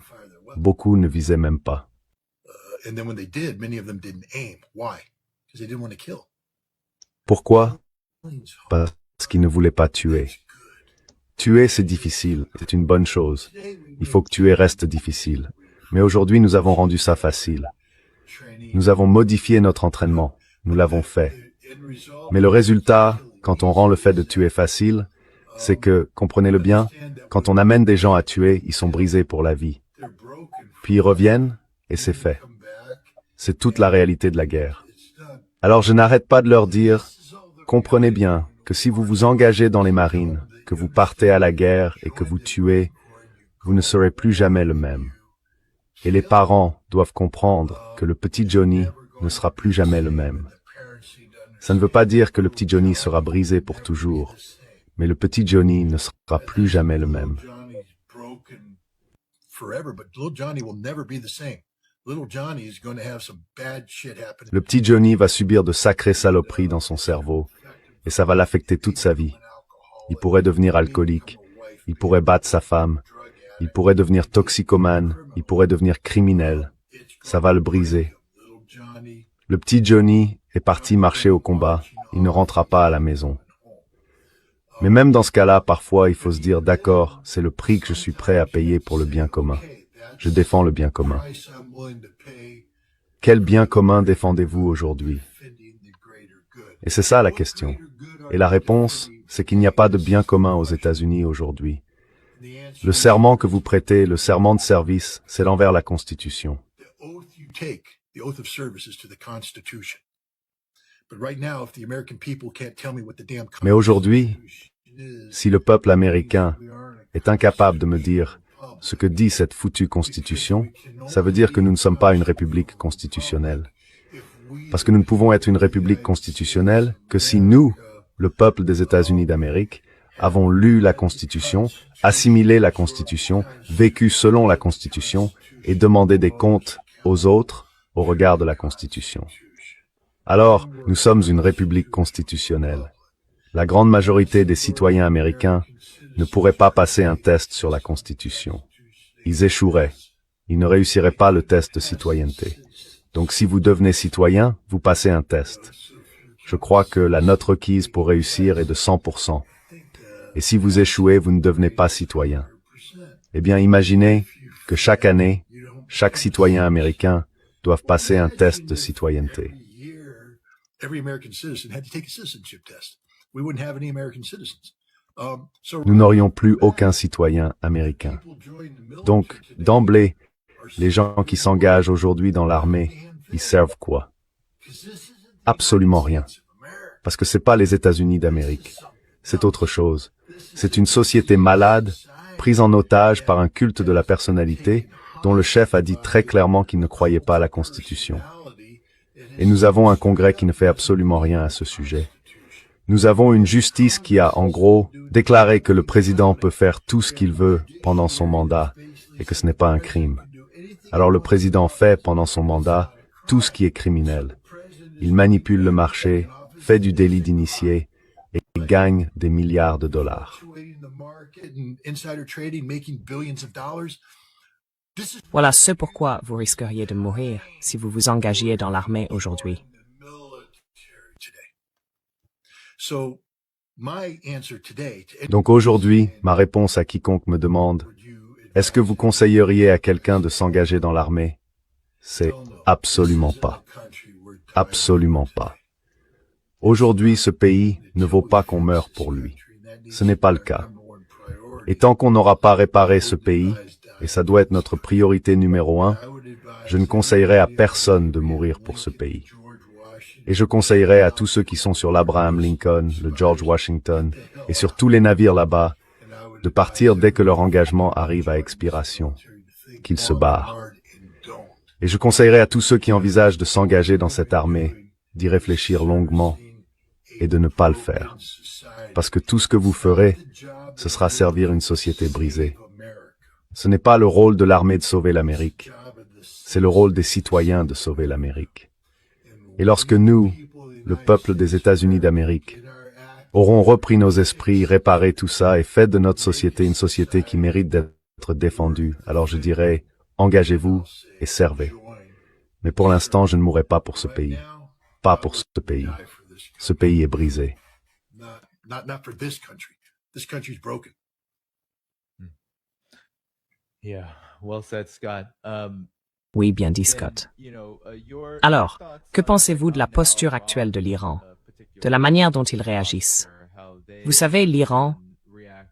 beaucoup ne visaient même pas. Pourquoi? Parce qu'ils ne voulaient pas tuer. Tuer, c'est difficile, c'est une bonne chose. Il faut que tuer reste difficile. Mais aujourd'hui, nous avons rendu ça facile. Nous avons modifié notre entraînement, nous l'avons fait. Mais le résultat, quand on rend le fait de tuer facile, c'est que, comprenez-le bien, quand on amène des gens à tuer, ils sont brisés pour la vie. Puis ils reviennent, et c'est fait. C'est toute la réalité de la guerre. Alors je n'arrête pas de leur dire, comprenez bien que si vous vous engagez dans les marines, que vous partez à la guerre et que vous tuez, vous ne serez plus jamais le même. Et les parents doivent comprendre que le petit Johnny ne sera plus jamais le même. Ça ne veut pas dire que le petit Johnny sera brisé pour toujours, mais le petit Johnny ne sera plus jamais le même. Le petit Johnny va subir de sacrées saloperies dans son cerveau, et ça va l'affecter toute sa vie. Il pourrait devenir alcoolique, il pourrait battre sa femme, il pourrait devenir toxicomane, il pourrait devenir criminel. Ça va le briser. Le petit Johnny est parti marcher au combat, il ne rentrera pas à la maison. Mais même dans ce cas-là, parfois, il faut se dire, d'accord, c'est le prix que je suis prêt à payer pour le bien commun. Je défends le bien commun. Quel bien commun défendez-vous aujourd'hui? Et c'est ça la question. Et la réponse, c'est qu'il n'y a pas de bien commun aux États-Unis aujourd'hui. Le serment que vous prêtez, le serment de service, c'est l'envers la Constitution. Mais aujourd'hui, si le peuple américain est incapable de me dire ce que dit cette foutue Constitution, ça veut dire que nous ne sommes pas une république constitutionnelle. Parce que nous ne pouvons être une république constitutionnelle que si nous, le peuple des États-Unis d'Amérique, avons lu la Constitution, assimilé la Constitution, vécu selon la Constitution et demandé des comptes aux autres au regard de la Constitution. Alors, nous sommes une république constitutionnelle. La grande majorité des citoyens américains ne pourraient pas passer un test sur la Constitution. Ils échoueraient. Ils ne réussiraient pas le test de citoyenneté. Donc si vous devenez citoyen, vous passez un test. Je crois que la note requise pour réussir est de 100%. Et si vous échouez, vous ne devenez pas citoyen. Eh bien, imaginez que chaque année, chaque citoyen américain doit passer un test de citoyenneté. Nous n'aurions plus aucun citoyen américain. Donc, d'emblée, les gens qui s'engagent aujourd'hui dans l'armée, ils servent quoi? Absolument rien. Parce que c'est pas les États-Unis d'Amérique. C'est autre chose. C'est une société malade, prise en otage par un culte de la personnalité, dont le chef a dit très clairement qu'il ne croyait pas à la Constitution. Et nous avons un Congrès qui ne fait absolument rien à ce sujet. Nous avons une justice qui a, en gros, déclaré que le président peut faire tout ce qu'il veut pendant son mandat et que ce n'est pas un crime. Alors le président fait pendant son mandat tout ce qui est criminel. Il manipule le marché, fait du délit d'initié et gagne des milliards de dollars. Voilà ce pourquoi vous risqueriez de mourir si vous vous engagiez dans l'armée aujourd'hui. Donc aujourd'hui, ma réponse à quiconque me demande « Est-ce que vous conseilleriez à quelqu'un de s'engager dans l'armée ?» C'est absolument pas. Absolument pas. Aujourd'hui, ce pays ne vaut pas qu'on meure pour lui. Ce n'est pas le cas. Et tant qu'on n'aura pas réparé ce pays, et ça doit être notre priorité numéro 1, je ne conseillerais à personne de mourir pour ce pays. Et je conseillerais à tous ceux qui sont sur l'Abraham Lincoln, le George Washington, et sur tous les navires là-bas, de partir dès que leur engagement arrive à expiration, qu'ils se barrent. Et je conseillerais à tous ceux qui envisagent de s'engager dans cette armée, d'y réfléchir longuement et de ne pas le faire. Parce que tout ce que vous ferez, ce sera servir une société brisée. Ce n'est pas le rôle de l'armée de sauver l'Amérique, c'est le rôle des citoyens de sauver l'Amérique. Et lorsque nous, le peuple des États-Unis d'Amérique, aurons repris nos esprits, réparé tout ça et fait de notre société une société qui mérite d'être défendue, alors je dirais, engagez-vous et servez. Mais pour l'instant, je ne mourrai pas pour ce pays. Pas pour ce pays. Ce pays est brisé. Yeah, well said, Scott. Oui, bien dit Scott. Alors, que pensez-vous de la posture actuelle de l'Iran, de la manière dont ils réagissent? Vous savez, l'Iran,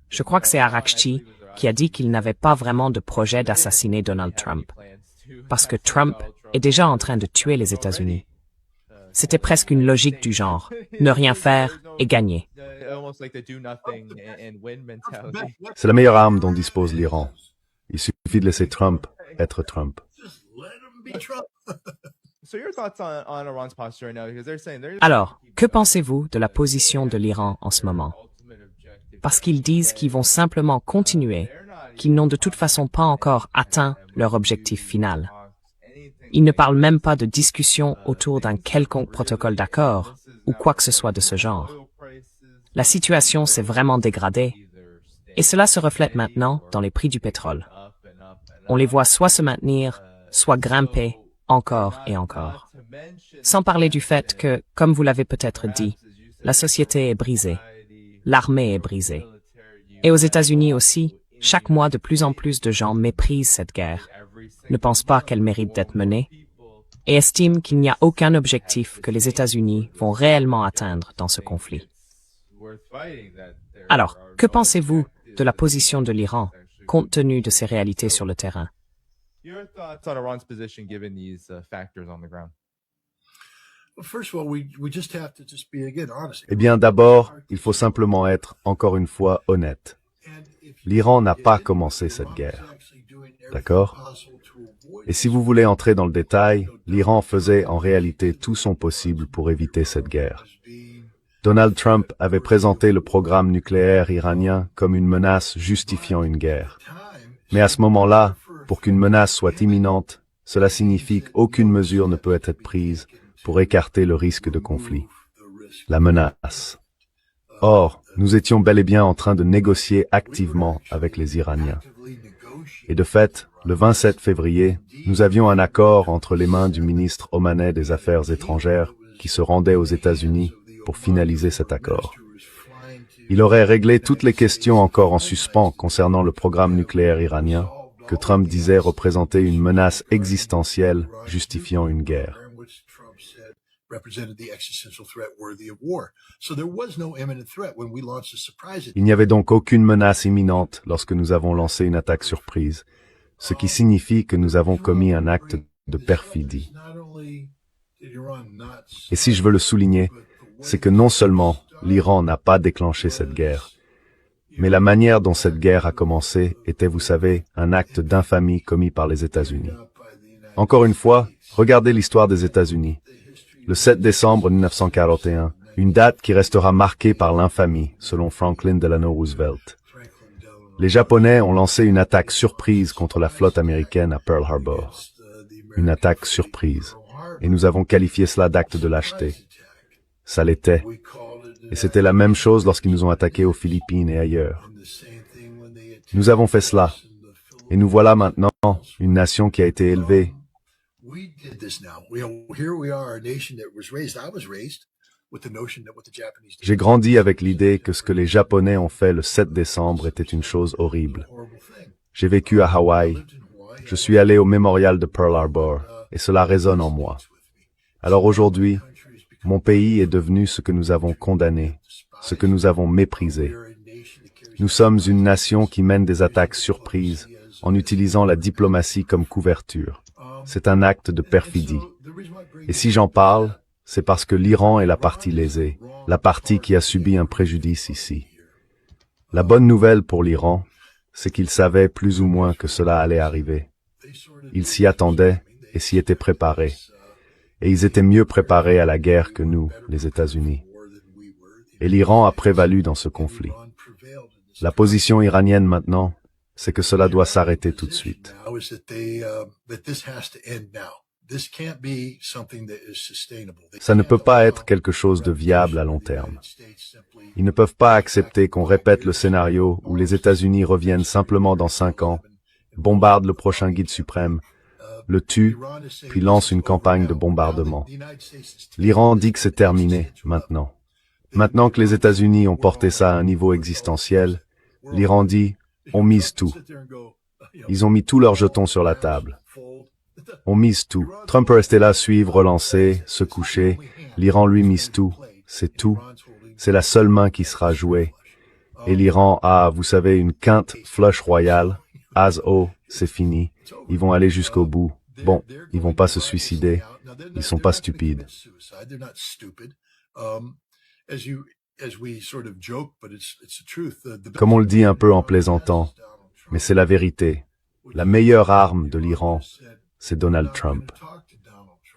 je crois que c'est Araghchi qui a dit qu'il n'avait pas vraiment de projet d'assassiner Donald Trump, parce que Trump est déjà en train de tuer les États-Unis. C'était presque une logique du genre, ne rien faire et gagner. C'est la meilleure arme dont dispose l'Iran. Il suffit de laisser Trump être Trump. Alors, que pensez-vous de la position de l'Iran en ce moment? Parce qu'ils disent qu'ils vont simplement continuer, qu'ils n'ont de toute façon pas encore atteint leur objectif final. Ils ne parlent même pas de discussion autour d'un quelconque protocole d'accord ou quoi que ce soit de ce genre. La situation s'est vraiment dégradée et cela se reflète maintenant dans les prix du pétrole. On les voit soit se maintenir, soit grimper encore et encore. Sans parler du fait que, comme vous l'avez peut-être dit, la société est brisée, l'armée est brisée. Et aux États-Unis aussi, chaque mois de plus en plus de gens méprisent cette guerre, ne pensent pas qu'elle mérite d'être menée, et estiment qu'il n'y a aucun objectif que les États-Unis vont réellement atteindre dans ce conflit. Alors, que pensez-vous de la position de l'Iran, compte tenu de ces réalités sur le terrain? Your thoughts on Iran's position given these factors on the ground? Eh bien, d'abord, il faut simplement être, encore une fois, honnête. L'Iran n'a pas commencé cette guerre. D'accord? Et si vous voulez entrer dans le détail, l'Iran faisait en réalité tout son possible pour éviter cette guerre. Donald Trump avait présenté le programme nucléaire iranien comme une menace justifiant une guerre. Mais à ce moment-là, pour qu'une menace soit imminente, cela signifie qu'aucune mesure ne peut être prise pour écarter le risque de conflit. La menace. Or, nous étions bel et bien en train de négocier activement avec les Iraniens. Et de fait, le 27 février, nous avions un accord entre les mains du ministre omanais des Affaires étrangères qui se rendait aux États-Unis pour finaliser cet accord. Il aurait réglé toutes les questions encore en suspens concernant le programme nucléaire iranien, que Trump disait représenter une menace existentielle justifiant une guerre. Il n'y avait donc aucune menace imminente lorsque nous avons lancé une attaque surprise, ce qui signifie que nous avons commis un acte de perfidie. Et si je veux le souligner, c'est que non seulement l'Iran n'a pas déclenché cette guerre, mais la manière dont cette guerre a commencé était, vous savez, un acte d'infamie commis par les États-Unis. Encore une fois, regardez l'histoire des États-Unis. Le 7 décembre 1941, une date qui restera marquée par l'infamie, selon Franklin Delano Roosevelt. Les Japonais ont lancé une attaque surprise contre la flotte américaine à Pearl Harbor. Une attaque surprise. Et nous avons qualifié cela d'acte de lâcheté. Ça l'était. Et c'était la même chose lorsqu'ils nous ont attaqués aux Philippines et ailleurs. Nous avons fait cela. Et nous voilà maintenant une nation qui a été élevée. J'ai grandi avec l'idée que ce que les Japonais ont fait le 7 décembre était une chose horrible. J'ai vécu à Hawaï. Je suis allé au mémorial de Pearl Harbor, et cela résonne en moi. Alors aujourd'hui, mon pays est devenu ce que nous avons condamné, ce que nous avons méprisé. Nous sommes une nation qui mène des attaques surprises en utilisant la diplomatie comme couverture. C'est un acte de perfidie. Et si j'en parle, c'est parce que l'Iran est la partie lésée, la partie qui a subi un préjudice ici. La bonne nouvelle pour l'Iran, c'est qu'ils savaient plus ou moins que cela allait arriver. Ils s'y attendaient et s'y étaient préparés. Et ils étaient mieux préparés à la guerre que nous, les États-Unis. Et l'Iran a prévalu dans ce conflit. La position iranienne maintenant, c'est que cela doit s'arrêter tout de suite. Ça ne peut pas être quelque chose de viable à long terme. Ils ne peuvent pas accepter qu'on répète le scénario où les États-Unis reviennent simplement dans 5 ans, bombardent le prochain guide suprême, le tue, puis lance une campagne de bombardement. L'Iran dit que c'est terminé, maintenant. Maintenant que les États-Unis ont porté ça à un niveau existentiel, l'Iran dit, on mise tout. Ils ont mis tous leurs jetons sur la table. On mise tout. Trump est resté là, suivre, relancer, se coucher. L'Iran lui mise tout. C'est tout. C'est la seule main qui sera jouée. Et l'Iran a, vous savez, une quinte flush royale. As-oh, c'est fini. Ils vont aller jusqu'au bout. Bon, ils vont pas se suicider. Ils sont pas stupides. Comme on le dit un peu en plaisantant, mais c'est la vérité. La meilleure arme de l'Iran, c'est Donald Trump.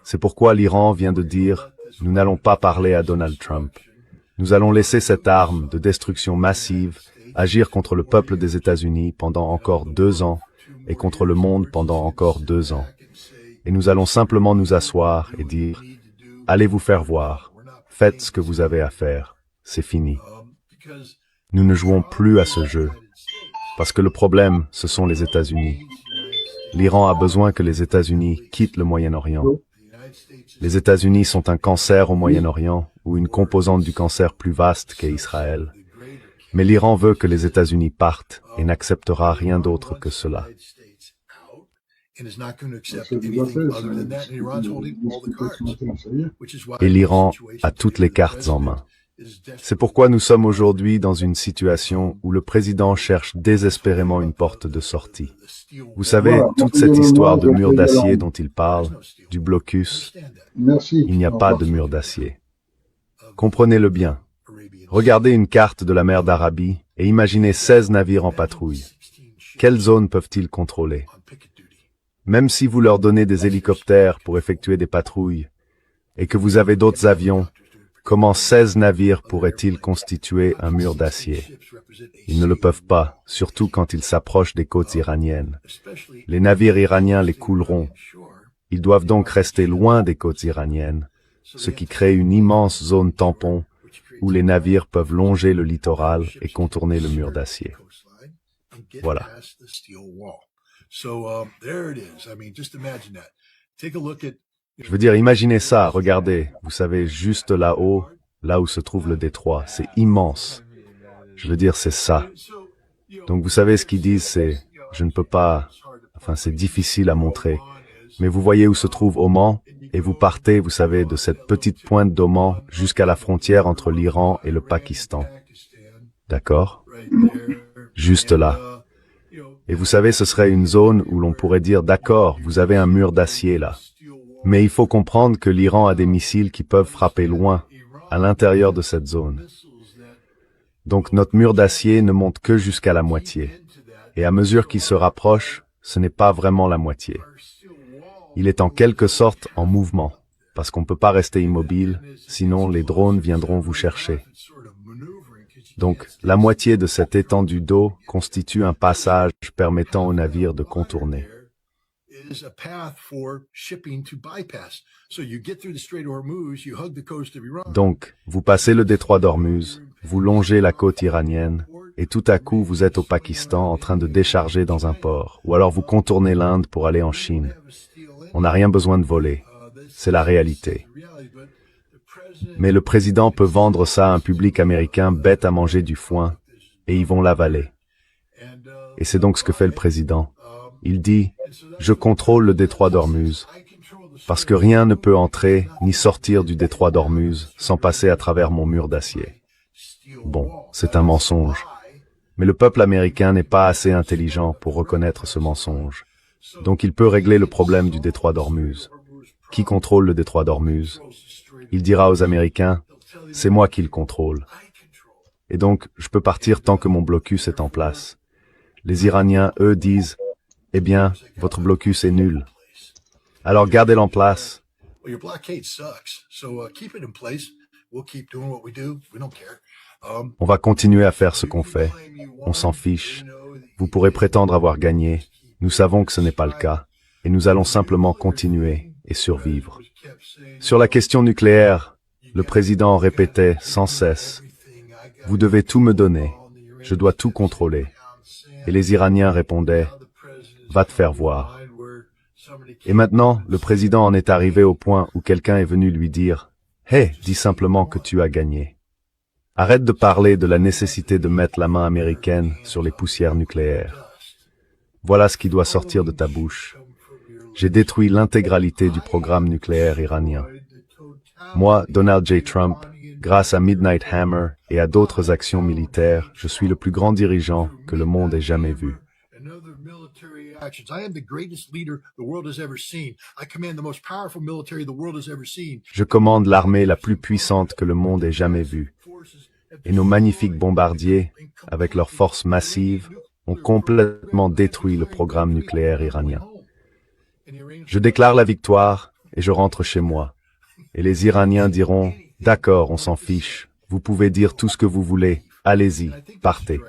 C'est pourquoi l'Iran vient de dire, nous n'allons pas parler à Donald Trump. Nous allons laisser cette arme de destruction massive agir contre le peuple des États-Unis pendant encore 2 ans et contre le monde pendant encore 2 ans. Et nous allons simplement nous asseoir et dire, allez vous faire voir, faites ce que vous avez à faire, c'est fini. Nous ne jouons plus à ce jeu, parce que le problème, ce sont les États-Unis. L'Iran a besoin que les États-Unis quittent le Moyen-Orient. Les États-Unis sont un cancer au Moyen-Orient, ou une composante du cancer plus vaste qu'est Israël. Mais l'Iran veut que les États-Unis partent et n'acceptera rien d'autre que cela. Et l'Iran a toutes les cartes en main. C'est pourquoi nous sommes aujourd'hui dans une situation où le président cherche désespérément une porte de sortie. Vous savez, toute cette histoire de mur d'acier dont il parle, du blocus, il n'y a pas de mur d'acier. Comprenez-le bien. Regardez une carte de la mer d'Arabie et imaginez 16 navires en patrouille. Quelle zone peuvent-ils contrôler? Même si vous leur donnez des hélicoptères pour effectuer des patrouilles, et que vous avez d'autres avions, comment 16 navires pourraient-ils constituer un mur d'acier? Ils ne le peuvent pas, surtout quand ils s'approchent des côtes iraniennes. Les navires iraniens les couleront. Ils doivent donc rester loin des côtes iraniennes, ce qui crée une immense zone tampon, où les navires peuvent longer le littoral et contourner le mur d'acier. Voilà. Je veux dire, imaginez ça, regardez, vous savez, juste là-haut, là où se trouve le détroit, c'est immense. Je veux dire, c'est ça. Donc vous savez ce qu'ils disent, c'est, je ne peux pas, enfin c'est difficile à montrer, mais vous voyez où se trouve Oman, et vous partez, vous savez, de cette petite pointe d'Oman jusqu'à la frontière entre l'Iran et le Pakistan. D'accord? Juste là. Et vous savez, ce serait une zone où l'on pourrait dire, d'accord, vous avez un mur d'acier là. Mais il faut comprendre que l'Iran a des missiles qui peuvent frapper loin, à l'intérieur de cette zone. Donc notre mur d'acier ne monte que jusqu'à la moitié. Et à mesure qu'il se rapproche, ce n'est pas vraiment la moitié. Il est en quelque sorte en mouvement, parce qu'on ne peut pas rester immobile, sinon les drones viendront vous chercher. Donc, la moitié de cette étendue d'eau constitue un passage permettant aux navires de contourner. Donc, vous passez le détroit d'Ormuz, vous longez la côte iranienne, et tout à coup vous êtes au Pakistan en train de décharger dans un port, ou alors vous contournez l'Inde pour aller en Chine. On n'a rien besoin de voler, c'est la réalité. Mais le président peut vendre ça à un public américain bête à manger du foin, et ils vont l'avaler. Et c'est donc ce que fait le président. Il dit, je contrôle le détroit d'Ormuz, parce que rien ne peut entrer ni sortir du détroit d'Ormuz sans passer à travers mon mur d'acier. Bon, c'est un mensonge. Mais le peuple américain n'est pas assez intelligent pour reconnaître ce mensonge. Donc il peut régler le problème du détroit d'Ormuz. Qui contrôle le détroit d'Ormuz? Il dira aux Américains, c'est moi qui le contrôle. Et donc, je peux partir tant que mon blocus est en place. Les Iraniens, eux, disent, eh bien, votre blocus est nul. Alors gardez-le en place. On va continuer à faire ce qu'on fait. On s'en fiche. Vous pourrez prétendre avoir gagné. Nous savons que ce n'est pas le cas. Et nous allons simplement continuer et survivre. Sur la question nucléaire, le président répétait sans cesse, « Vous devez tout me donner. Je dois tout contrôler. » Et les Iraniens répondaient, « Va te faire voir. » Et maintenant, le président en est arrivé au point où quelqu'un est venu lui dire, « Hey, dis simplement que tu as gagné. Arrête de parler de la nécessité de mettre la main américaine sur les poussières nucléaires. Voilà ce qui doit sortir de ta bouche. J'ai détruit l'intégralité du programme nucléaire iranien. Moi, Donald J. Trump, grâce à Midnight Hammer et à d'autres actions militaires, je suis le plus grand dirigeant que le monde ait jamais vu. Je commande l'armée la plus puissante que le monde ait jamais vue. Et nos magnifiques bombardiers, avec leurs forces massives, ont complètement détruit le programme nucléaire iranien. Je déclare la victoire et je rentre chez moi. Et les Iraniens diront, d'accord, on s'en fiche, vous pouvez dire tout ce que vous voulez, allez-y, partez.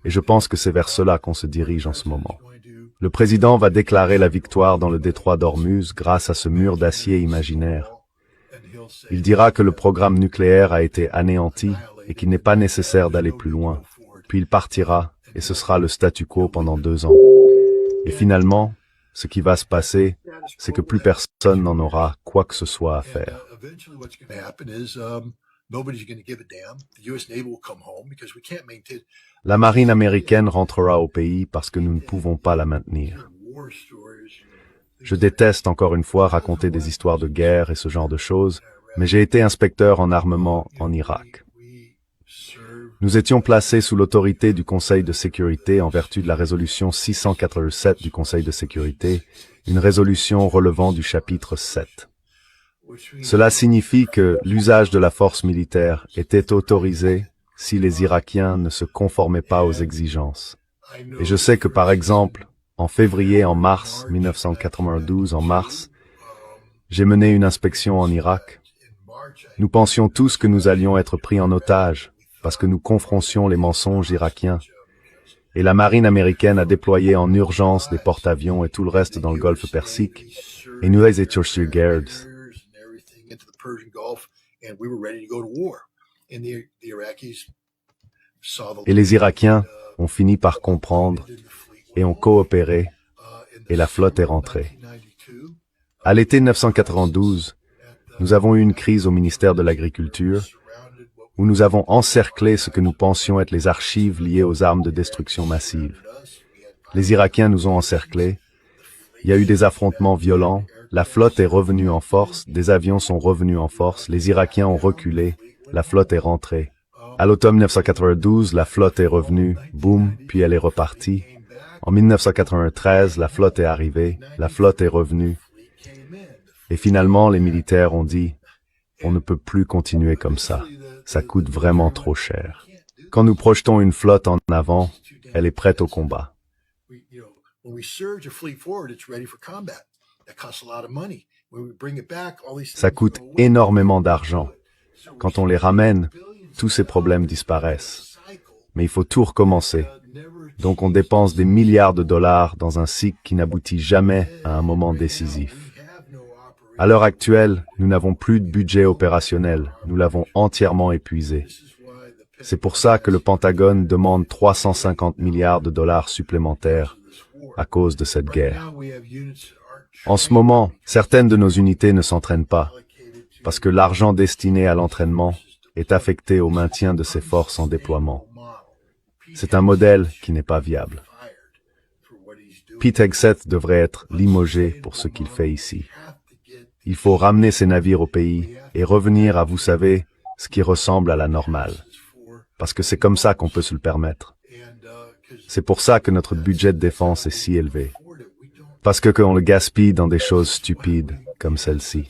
Et je pense que c'est vers cela qu'on se dirige en ce moment. Le président va déclarer la victoire dans le détroit d'Ormuz grâce à ce mur d'acier imaginaire. Il dira que le programme nucléaire a été anéanti et qu'il n'est pas nécessaire d'aller plus loin. Puis il partira et ce sera le statu quo pendant 2 ans. Et finalement, ce qui va se passer, c'est que plus personne n'en aura quoi que ce soit à faire. La marine américaine rentrera au pays parce que nous ne pouvons pas la maintenir. Je déteste encore une fois raconter des histoires de guerre et ce genre de choses, mais j'ai été inspecteur en armement en Irak. Nous étions placés sous l'autorité du Conseil de sécurité en vertu de la résolution 687 du Conseil de sécurité, une résolution relevant du chapitre 7. Cela signifie que l'usage de la force militaire était autorisé si les Irakiens ne se conformaient pas aux exigences. Et je sais que par exemple, en mars 1992, j'ai mené une inspection en Irak. Nous pensions tous que nous allions être pris en otage, parce que nous confrontions les mensonges irakiens. Et la marine américaine a déployé en urgence des porte-avions et tout le reste dans le golfe Persique. Et nous étions sur garde. Et les Irakiens ont fini par comprendre et ont coopéré, et la flotte est rentrée. À l'été 1992, nous avons eu une crise au ministère de l'Agriculture, où nous avons encerclé ce que nous pensions être les archives liées aux armes de destruction massive. Les Irakiens nous ont encerclés, il y a eu des affrontements violents, la flotte est revenue en force, des avions sont revenus en force, les Irakiens ont reculé, la flotte est rentrée. À l'automne 1992, la flotte est revenue, boum, puis elle est repartie. En 1993, la flotte est arrivée, la flotte est revenue. Et finalement, les militaires ont dit, on ne peut plus continuer comme ça coûte vraiment trop cher. Quand nous projetons une flotte en avant, elle est prête au combat. Ça coûte énormément d'argent. Quand on les ramène, tous ces problèmes disparaissent. Mais il faut tout recommencer. Donc on dépense des milliards de dollars dans un cycle qui n'aboutit jamais à un moment décisif. À l'heure actuelle, nous n'avons plus de budget opérationnel, nous l'avons entièrement épuisé. C'est pour ça que le Pentagone demande 350 milliards de dollars supplémentaires à cause de cette guerre. En ce moment, certaines de nos unités ne s'entraînent pas, parce que l'argent destiné à l'entraînement est affecté au maintien de ces forces en déploiement. C'est un modèle qui n'est pas viable. Pete Hegseth devrait être limogé pour ce qu'il fait ici. Il faut ramener ces navires au pays et revenir à, vous savez, ce qui ressemble à la normale. Parce que c'est comme ça qu'on peut se le permettre. C'est pour ça que notre budget de défense est si élevé. Parce que qu'on le gaspille dans des choses stupides comme celle-ci.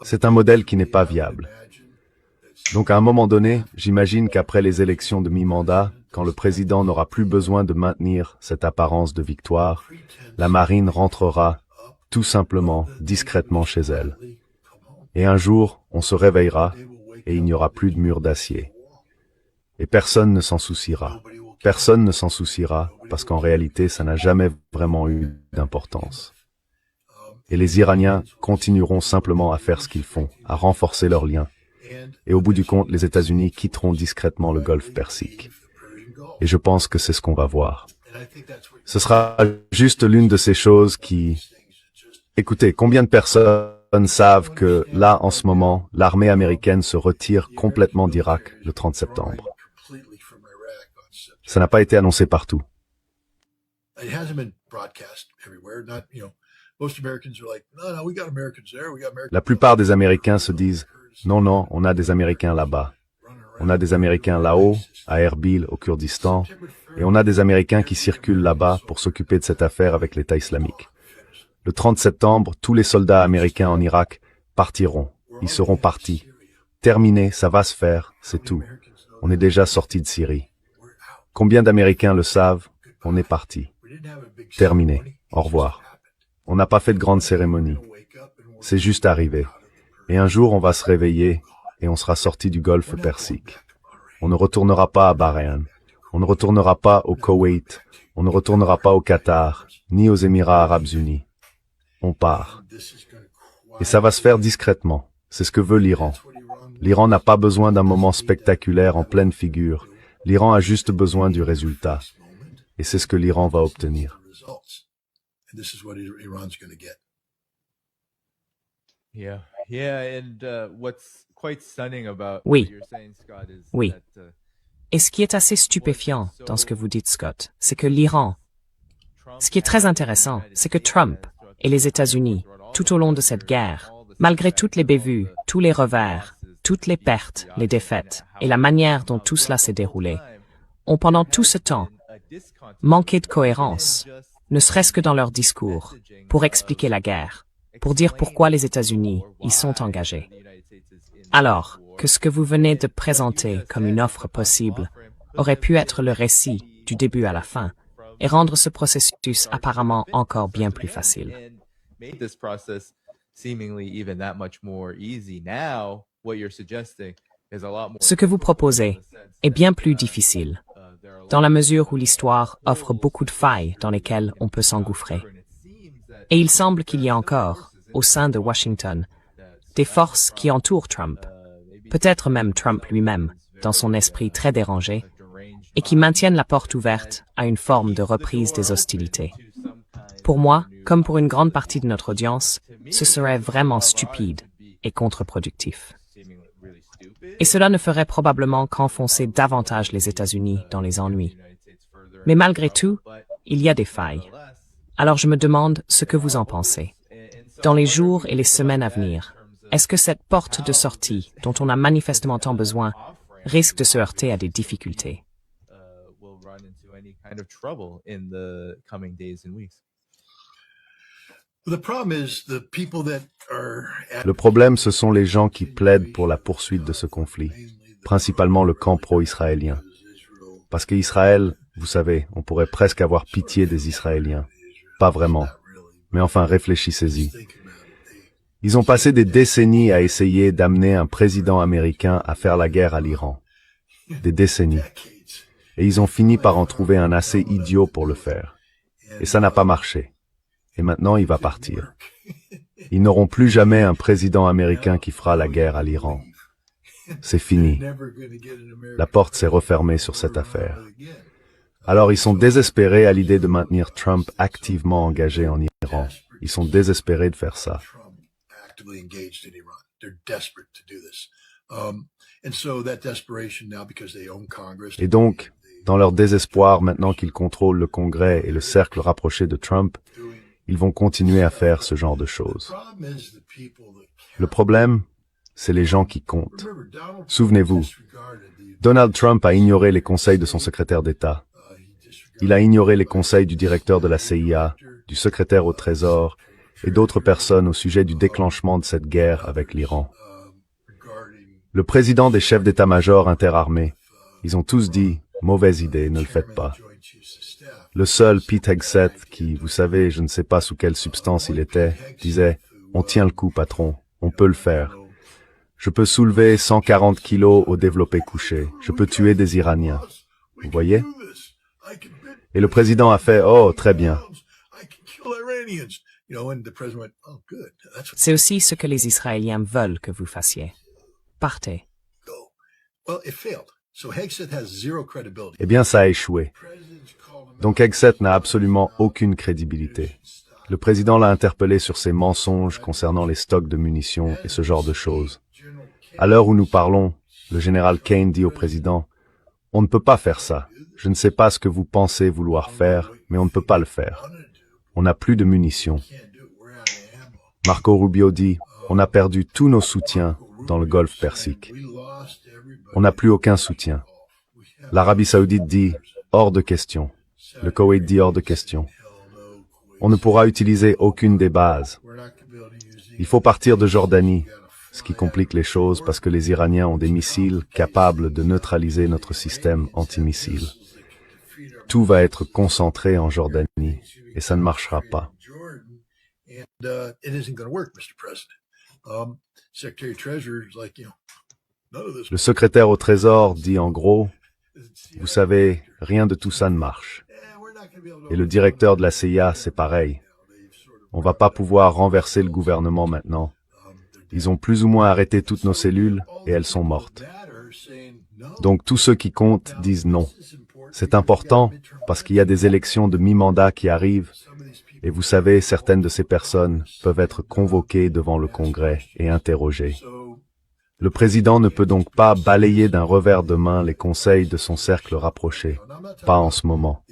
C'est un modèle qui n'est pas viable. Donc à un moment donné, j'imagine qu'après les élections de mi-mandat, quand le président n'aura plus besoin de maintenir cette apparence de victoire, la marine rentrera, tout simplement, discrètement chez elle. Et un jour, on se réveillera, et il n'y aura plus de mur d'acier. Et personne ne s'en souciera. Personne ne s'en souciera, parce qu'en réalité, ça n'a jamais vraiment eu d'importance. Et les Iraniens continueront simplement à faire ce qu'ils font, à renforcer leurs liens. Et au bout du compte, les États-Unis quitteront discrètement le golfe Persique. Et je pense que c'est ce qu'on va voir. Ce sera juste l'une de ces choses qui... Écoutez, combien de personnes savent que, là, en ce moment, l'armée américaine se retire complètement d'Irak le 30 septembre? Ça n'a pas été annoncé partout. La plupart des Américains se disent « Non, on a des Américains là-bas. On a des Américains là-haut, à Erbil, au Kurdistan, et on a des Américains qui circulent là-bas pour s'occuper de cette affaire avec l'État islamique. Le 30 septembre, tous les soldats américains en Irak partiront. Ils seront partis. Terminé, ça va se faire, c'est tout. On est déjà sorti de Syrie. Combien d'Américains le savent? On est parti. Terminé. Au revoir. On n'a pas fait de grande cérémonie. C'est juste arrivé. Et un jour, on va se réveiller et on sera sorti du golfe Persique. On ne retournera pas à Bahreïn. On ne retournera pas au Koweït. On ne retournera pas au Qatar, ni aux Émirats arabes unis. On part. Et ça va se faire discrètement. C'est ce que veut l'Iran. L'Iran n'a pas besoin d'un moment spectaculaire en pleine figure. L'Iran a juste besoin du résultat. Et c'est ce que l'Iran va obtenir. Oui. Et ce qui est assez stupéfiant dans ce que vous dites, Scott, c'est que l'Iran, ce qui est très intéressant, c'est que Trump et les États-Unis, tout au long de cette guerre, malgré toutes les bévues, tous les revers, toutes les pertes, les défaites, et la manière dont tout cela s'est déroulé, ont pendant tout ce temps manqué de cohérence, ne serait-ce que dans leur discours, pour expliquer la guerre, pour dire pourquoi les États-Unis y sont engagés. Alors que ce que vous venez de présenter comme une offre possible aurait pu être le récit du début à la fin et rendre ce processus apparemment encore bien plus facile. Ce que vous proposez est bien plus difficile, dans la mesure où l'histoire offre beaucoup de failles dans lesquelles on peut s'engouffrer. Et il semble qu'il y a encore, au sein de Washington, des forces qui entourent Trump, peut-être même Trump lui-même, dans son esprit très dérangé, et qui maintiennent la porte ouverte à une forme de reprise des hostilités. Pour moi, comme pour une grande partie de notre audience, ce serait vraiment stupide et contre-productif. Et cela ne ferait probablement qu'enfoncer davantage les États-Unis dans les ennuis. Mais malgré tout, il y a des failles. Alors je me demande ce que vous en pensez. Dans les jours et les semaines à venir, est-ce que cette porte de sortie, dont on a manifestement tant besoin, risque de se heurter à des difficultés? Le problème, ce sont les gens qui plaident pour la poursuite de ce conflit, principalement le camp pro-israélien. Parce qu'Israël, vous savez, on pourrait presque avoir pitié des Israéliens. Pas vraiment. Mais enfin, réfléchissez-y. Ils ont passé des décennies à essayer d'amener un président américain à faire la guerre à l'Iran. Des décennies. Et ils ont fini par en trouver un assez idiot pour le faire. Et ça n'a pas marché. Et maintenant, il va partir. Ils n'auront plus jamais un président américain qui fera la guerre à l'Iran. C'est fini. La porte s'est refermée sur cette affaire. Alors ils sont désespérés à l'idée de maintenir Trump activement engagé en Iran. Ils sont désespérés de faire ça. Et donc, dans leur désespoir, maintenant qu'ils contrôlent le Congrès et le cercle rapproché de Trump, ils vont continuer à faire ce genre de choses. Le problème, c'est les gens qui comptent. Souvenez-vous, Donald Trump a ignoré les conseils de son secrétaire d'État. Il a ignoré les conseils du directeur de la CIA, du secrétaire au Trésor et d'autres personnes au sujet du déclenchement de cette guerre avec l'Iran. Le président des chefs d'état-major interarmés, ils ont tous dit « mauvaise idée, ne le faites pas ». Le seul Pete Hegseth, qui, vous savez, je ne sais pas sous quelle substance il était, disait « on tient le coup, patron, on peut le faire. Je peux soulever 140 kilos au développé couché, je peux tuer des Iraniens. » Vous voyez? Et le président a fait « oh, très bien ». C'est aussi ce que les Israéliens veulent que vous fassiez. Partez. Eh bien, ça a échoué. Donc Hegseth n'a absolument aucune crédibilité. Le président l'a interpellé sur ses mensonges concernant les stocks de munitions et ce genre de choses. À l'heure où nous parlons, le général Kane dit au président « on ne peut pas faire ça. Je ne sais pas ce que vous pensez vouloir faire, mais on ne peut pas le faire. On n'a plus de munitions. » Marco Rubio dit « on a perdu tous nos soutiens dans le golfe Persique. On n'a plus aucun soutien. » L'Arabie Saoudite dit « hors de question. » Le Koweït dit « hors de question. » On ne pourra utiliser aucune des bases. Il faut partir de Jordanie, ce qui complique les choses parce que les Iraniens ont des missiles capables de neutraliser notre système antimissiles. Tout va être concentré en Jordanie et ça ne marchera pas. Le secrétaire au Trésor dit en gros, vous savez, rien de tout ça ne marche. Et le directeur de la CIA, c'est pareil. On va pas pouvoir renverser le gouvernement maintenant. Ils ont plus ou moins arrêté toutes nos cellules et elles sont mortes. Donc tous ceux qui comptent disent non. C'est important parce qu'il y a des élections de mi-mandat qui arrivent et vous savez, certaines de ces personnes peuvent être convoquées devant le Congrès et interrogées. Le président ne peut donc pas balayer d'un revers de main les conseils de son cercle rapproché, pas en ce moment.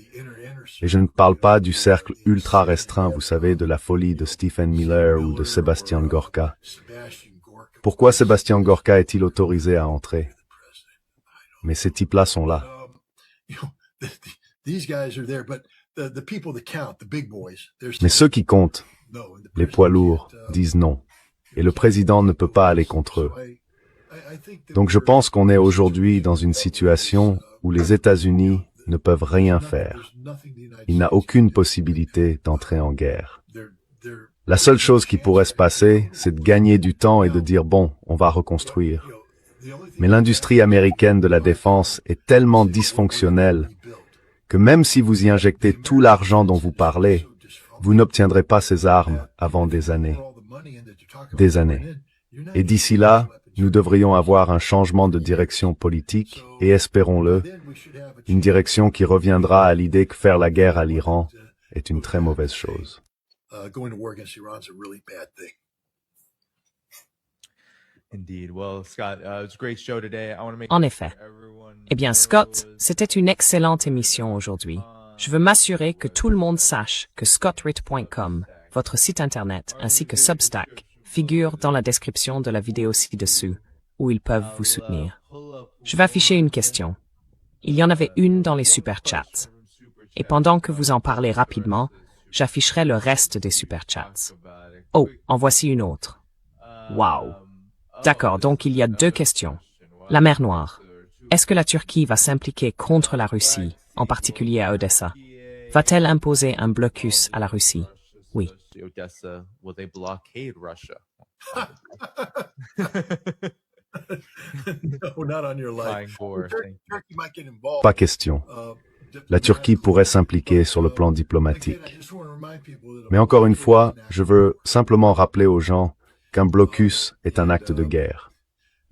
Et je ne parle pas du cercle ultra restreint, vous savez, de la folie de Stephen Miller ou de Sébastien Gorka. Pourquoi Sébastien Gorka est-il autorisé à entrer? Mais ces types-là sont là. Mais ceux qui comptent, les poids lourds, disent non. Et le président ne peut pas aller contre eux. Donc je pense qu'on est aujourd'hui dans une situation où les États-Unis ne peuvent rien faire. Il n'a aucune possibilité d'entrer en guerre. La seule chose qui pourrait se passer, c'est de gagner du temps et de dire bon, on va reconstruire. Mais l'industrie américaine de la défense est tellement dysfonctionnelle que même si vous y injectez tout l'argent dont vous parlez, vous n'obtiendrez pas ces armes avant des années. Des années. Et d'ici là, nous devrions avoir un changement de direction politique et, espérons-le, une direction qui reviendra à l'idée que faire la guerre à l'Iran est une très mauvaise chose. En effet. Eh bien, Scott, c'était une excellente émission aujourd'hui. Je veux m'assurer que tout le monde sache que scottritt.com, votre site internet, ainsi que Substack, figurent dans la description de la vidéo ci-dessous, où ils peuvent vous soutenir. Je vais afficher une question. Il y en avait une dans les super chats. Et pendant que vous en parlez rapidement, j'afficherai le reste des super chats. Oh, en voici une autre. Wow. D'accord, donc il y a deux questions. La mer Noire. Est-ce que la Turquie va s'impliquer contre la Russie, en particulier à Odessa? Va-t-elle imposer un blocus à la Russie? Oui. Pas question. La Turquie pourrait s'impliquer sur le plan diplomatique. Mais encore une fois, je veux simplement rappeler aux gens qu'un blocus est un acte de guerre.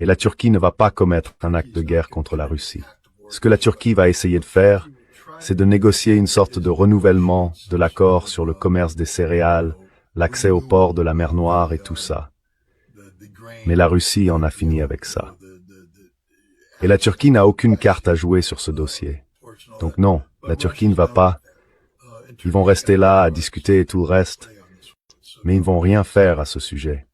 Et la Turquie ne va pas commettre un acte de guerre contre la Russie. Ce que la Turquie va essayer de faire, c'est de négocier une sorte de renouvellement de l'accord sur le commerce des céréales, l'accès au port de la mer Noire et tout ça. Mais la Russie en a fini avec ça. Et la Turquie n'a aucune carte à jouer sur ce dossier. Donc non, la Turquie ne va pas. Ils vont rester là à discuter et tout le reste, mais ils ne vont rien faire à ce sujet.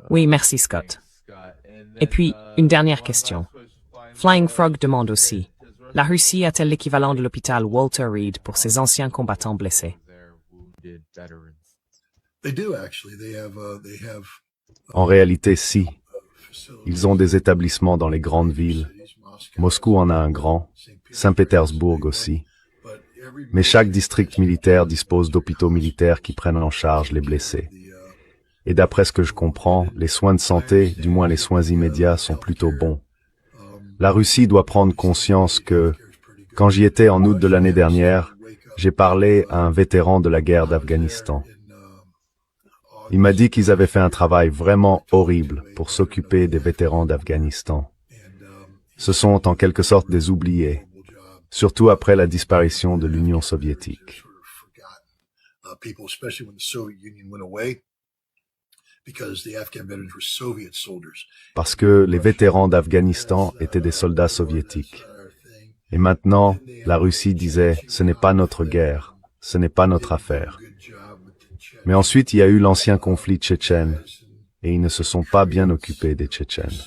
Oui, merci Scott. Et puis, une dernière question. Flying Frog demande aussi, la Russie a-t-elle l'équivalent de l'hôpital Walter Reed pour ses anciens combattants blessés? En réalité, si. Ils ont des établissements dans les grandes villes. Moscou en a un grand, Saint-Pétersbourg aussi. Mais chaque district militaire dispose d'hôpitaux militaires qui prennent en charge les blessés. Et d'après ce que je comprends, les soins de santé, du moins les soins immédiats, sont plutôt bons. La Russie doit prendre conscience que, quand j'y étais en août de l'année dernière, j'ai parlé à un vétéran de la guerre d'Afghanistan. Il m'a dit qu'ils avaient fait un travail vraiment horrible pour s'occuper des vétérans d'Afghanistan. Ce sont en quelque sorte des oubliés, surtout après la disparition de l'Union soviétique. Parce que les vétérans d'Afghanistan étaient des soldats soviétiques. Et maintenant, la Russie disait « ce n'est pas notre guerre, ce n'est pas notre affaire ». Mais ensuite, il y a eu l'ancien conflit tchétchène, et ils ne se sont pas bien occupés des Tchétchènes.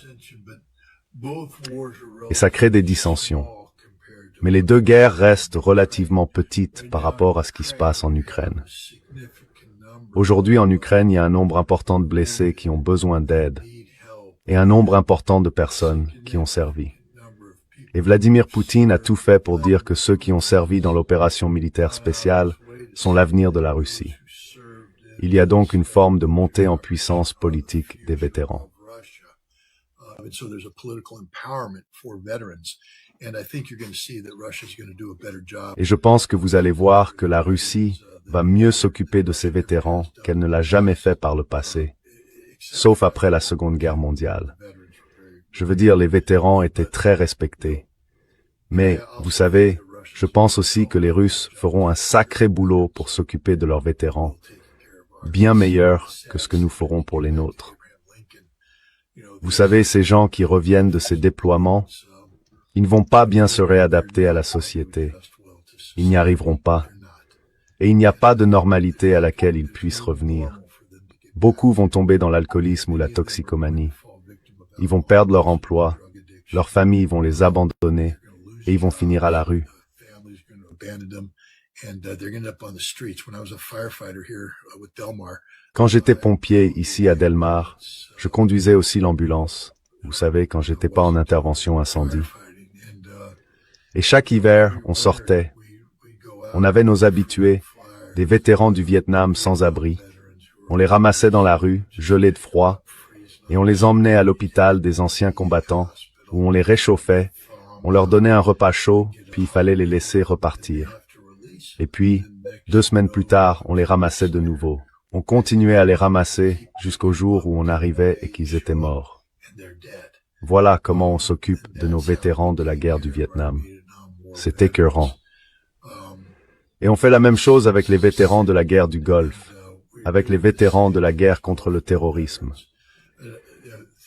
Et ça crée des dissensions. Mais les deux guerres restent relativement petites par rapport à ce qui se passe en Ukraine. Aujourd'hui, en Ukraine, il y a un nombre important de blessés qui ont besoin d'aide, et un nombre important de personnes qui ont servi. Et Vladimir Poutine a tout fait pour dire que ceux qui ont servi dans l'opération militaire spéciale sont l'avenir de la Russie. Il y a donc une forme de montée en puissance politique des vétérans. Et je pense que vous allez voir que la Russie va mieux s'occuper de ses vétérans qu'elle ne l'a jamais fait par le passé, sauf après la Seconde Guerre mondiale. Je veux dire, les vétérans étaient très respectés. Mais, vous savez, je pense aussi que les Russes feront un sacré boulot pour s'occuper de leurs vétérans, bien meilleur que ce que nous ferons pour les nôtres. Vous savez, ces gens qui reviennent de ces déploiements, ils ne vont pas bien se réadapter à la société. Ils n'y arriveront pas. Et il n'y a pas de normalité à laquelle ils puissent revenir. Beaucoup vont tomber dans l'alcoolisme ou la toxicomanie. Ils vont perdre leur emploi, leurs familles vont les abandonner et ils vont finir à la rue. Quand j'étais pompier ici à Delmar, je conduisais aussi l'ambulance. Vous savez, quand j'étais pas en intervention incendie. Et chaque hiver, on sortait. On avait nos habitués, des vétérans du Vietnam sans abri. On les ramassait dans la rue, gelés de froid, et on les emmenait à l'hôpital des anciens combattants, où on les réchauffait, On leur donnait un repas chaud, puis il fallait les laisser repartir. Et puis, 2 semaines plus tard, on les ramassait de nouveau. On continuait à les ramasser jusqu'au jour où on arrivait et qu'ils étaient morts. Voilà comment on s'occupe de nos vétérans de la guerre du Vietnam. C'est écœurant. Et on fait la même chose avec les vétérans de la guerre du Golfe, avec les vétérans de la guerre contre le terrorisme.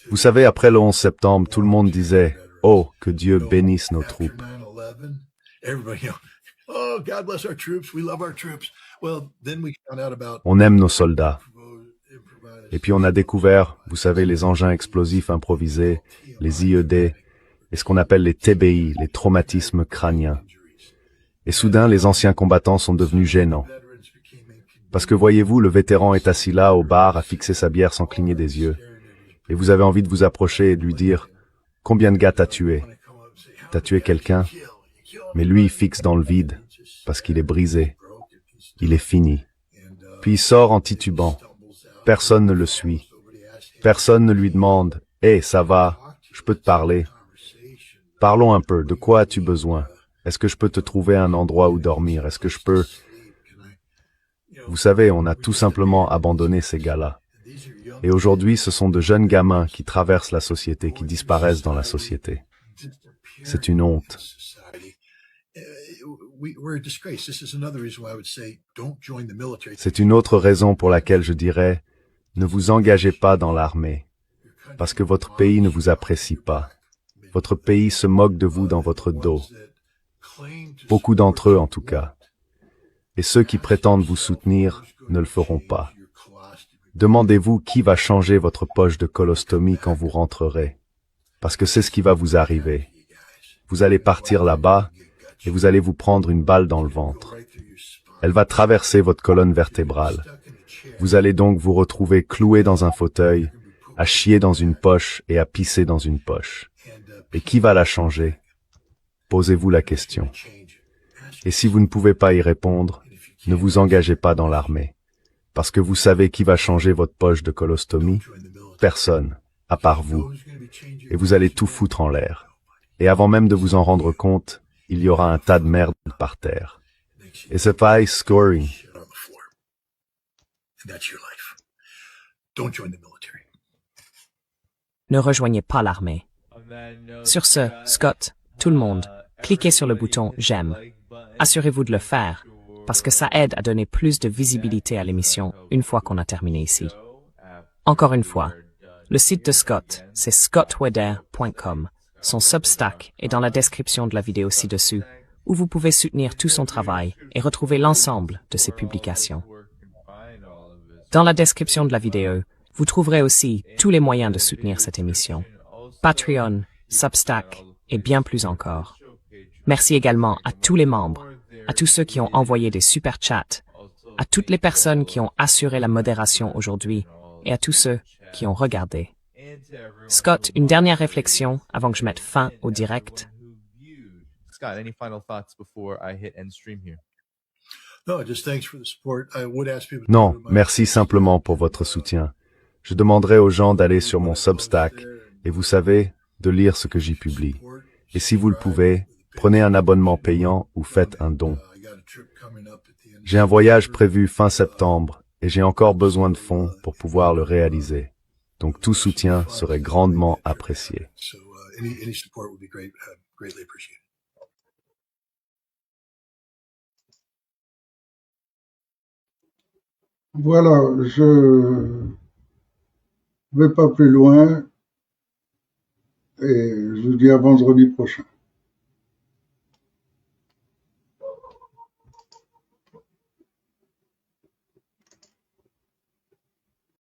Vous savez, après le 11 septembre, tout le monde disait « Oh, que Dieu bénisse nos troupes ». On aime nos soldats. Et puis on a découvert, vous savez, les engins explosifs improvisés, les IED, et ce qu'on appelle les TBI, les traumatismes crâniens. Et soudain, les anciens combattants sont devenus gênants. Parce que voyez-vous, le vétéran est assis là, au bar, à fixer sa bière sans cligner des yeux. Et vous avez envie de vous approcher et de lui dire « Combien de gars t'as tué? T'as tué quelqu'un? » Mais lui, il fixe dans le vide, parce qu'il est brisé. Il est fini. Puis il sort en titubant. Personne ne le suit. Personne ne lui demande « Hey, ça va? Je peux te parler? Parlons un peu. De quoi as-tu besoin? Est-ce que je peux te trouver un endroit où dormir? Est-ce que je peux... » Vous savez, on a tout simplement abandonné ces gars-là. Et aujourd'hui, ce sont de jeunes gamins qui traversent la société, qui disparaissent dans la société. C'est une honte. C'est une autre raison pour laquelle je dirais, ne vous engagez pas dans l'armée, parce que votre pays ne vous apprécie pas. Votre pays se moque de vous dans votre dos. Beaucoup d'entre eux, en tout cas. Et ceux qui prétendent vous soutenir ne le feront pas. Demandez-vous qui va changer votre poche de colostomie quand vous rentrerez, parce que c'est ce qui va vous arriver. Vous allez partir là-bas et vous allez vous prendre une balle dans le ventre. Elle va traverser votre colonne vertébrale. Vous allez donc vous retrouver cloué dans un fauteuil, à chier dans une poche et à pisser dans une poche. Et qui va la changer? Posez-vous la question. Et si vous ne pouvez pas y répondre, ne vous engagez pas dans l'armée. Parce que vous savez qui va changer votre poche de colostomie? Personne, à part vous. Et vous allez tout foutre en l'air. Et avant même de vous en rendre compte, il y aura un tas de merde par terre. Et c'est pas high scoring. Ne rejoignez pas l'armée. Sur ce, Scott, tout le monde, cliquez sur le bouton « J'aime ». Assurez-vous de le faire, parce que ça aide à donner plus de visibilité à l'émission une fois qu'on a terminé ici. Encore une fois, le site de Scott, c'est scottweder.com. Son Substack est dans la description de la vidéo ci-dessus, où vous pouvez soutenir tout son travail et retrouver l'ensemble de ses publications. Dans la description de la vidéo, vous trouverez aussi tous les moyens de soutenir cette émission. Patreon, Substack et bien plus encore. Merci également à tous les membres, à tous ceux qui ont envoyé des super chats, à toutes les personnes qui ont assuré la modération aujourd'hui et à tous ceux qui ont regardé. Scott, une dernière réflexion avant que je mette fin au direct. Scott, any final thoughts before I hit end stream here? Non, merci simplement pour votre soutien. Je demanderai aux gens d'aller sur mon Substack et vous savez, de lire ce que j'y publie. Et si vous le pouvez, prenez un abonnement payant ou faites un don. J'ai un voyage prévu fin septembre et j'ai encore besoin de fonds pour pouvoir le réaliser. Donc tout soutien serait grandement apprécié. Voilà, je vais pas plus loin et je vous dis à vendredi prochain.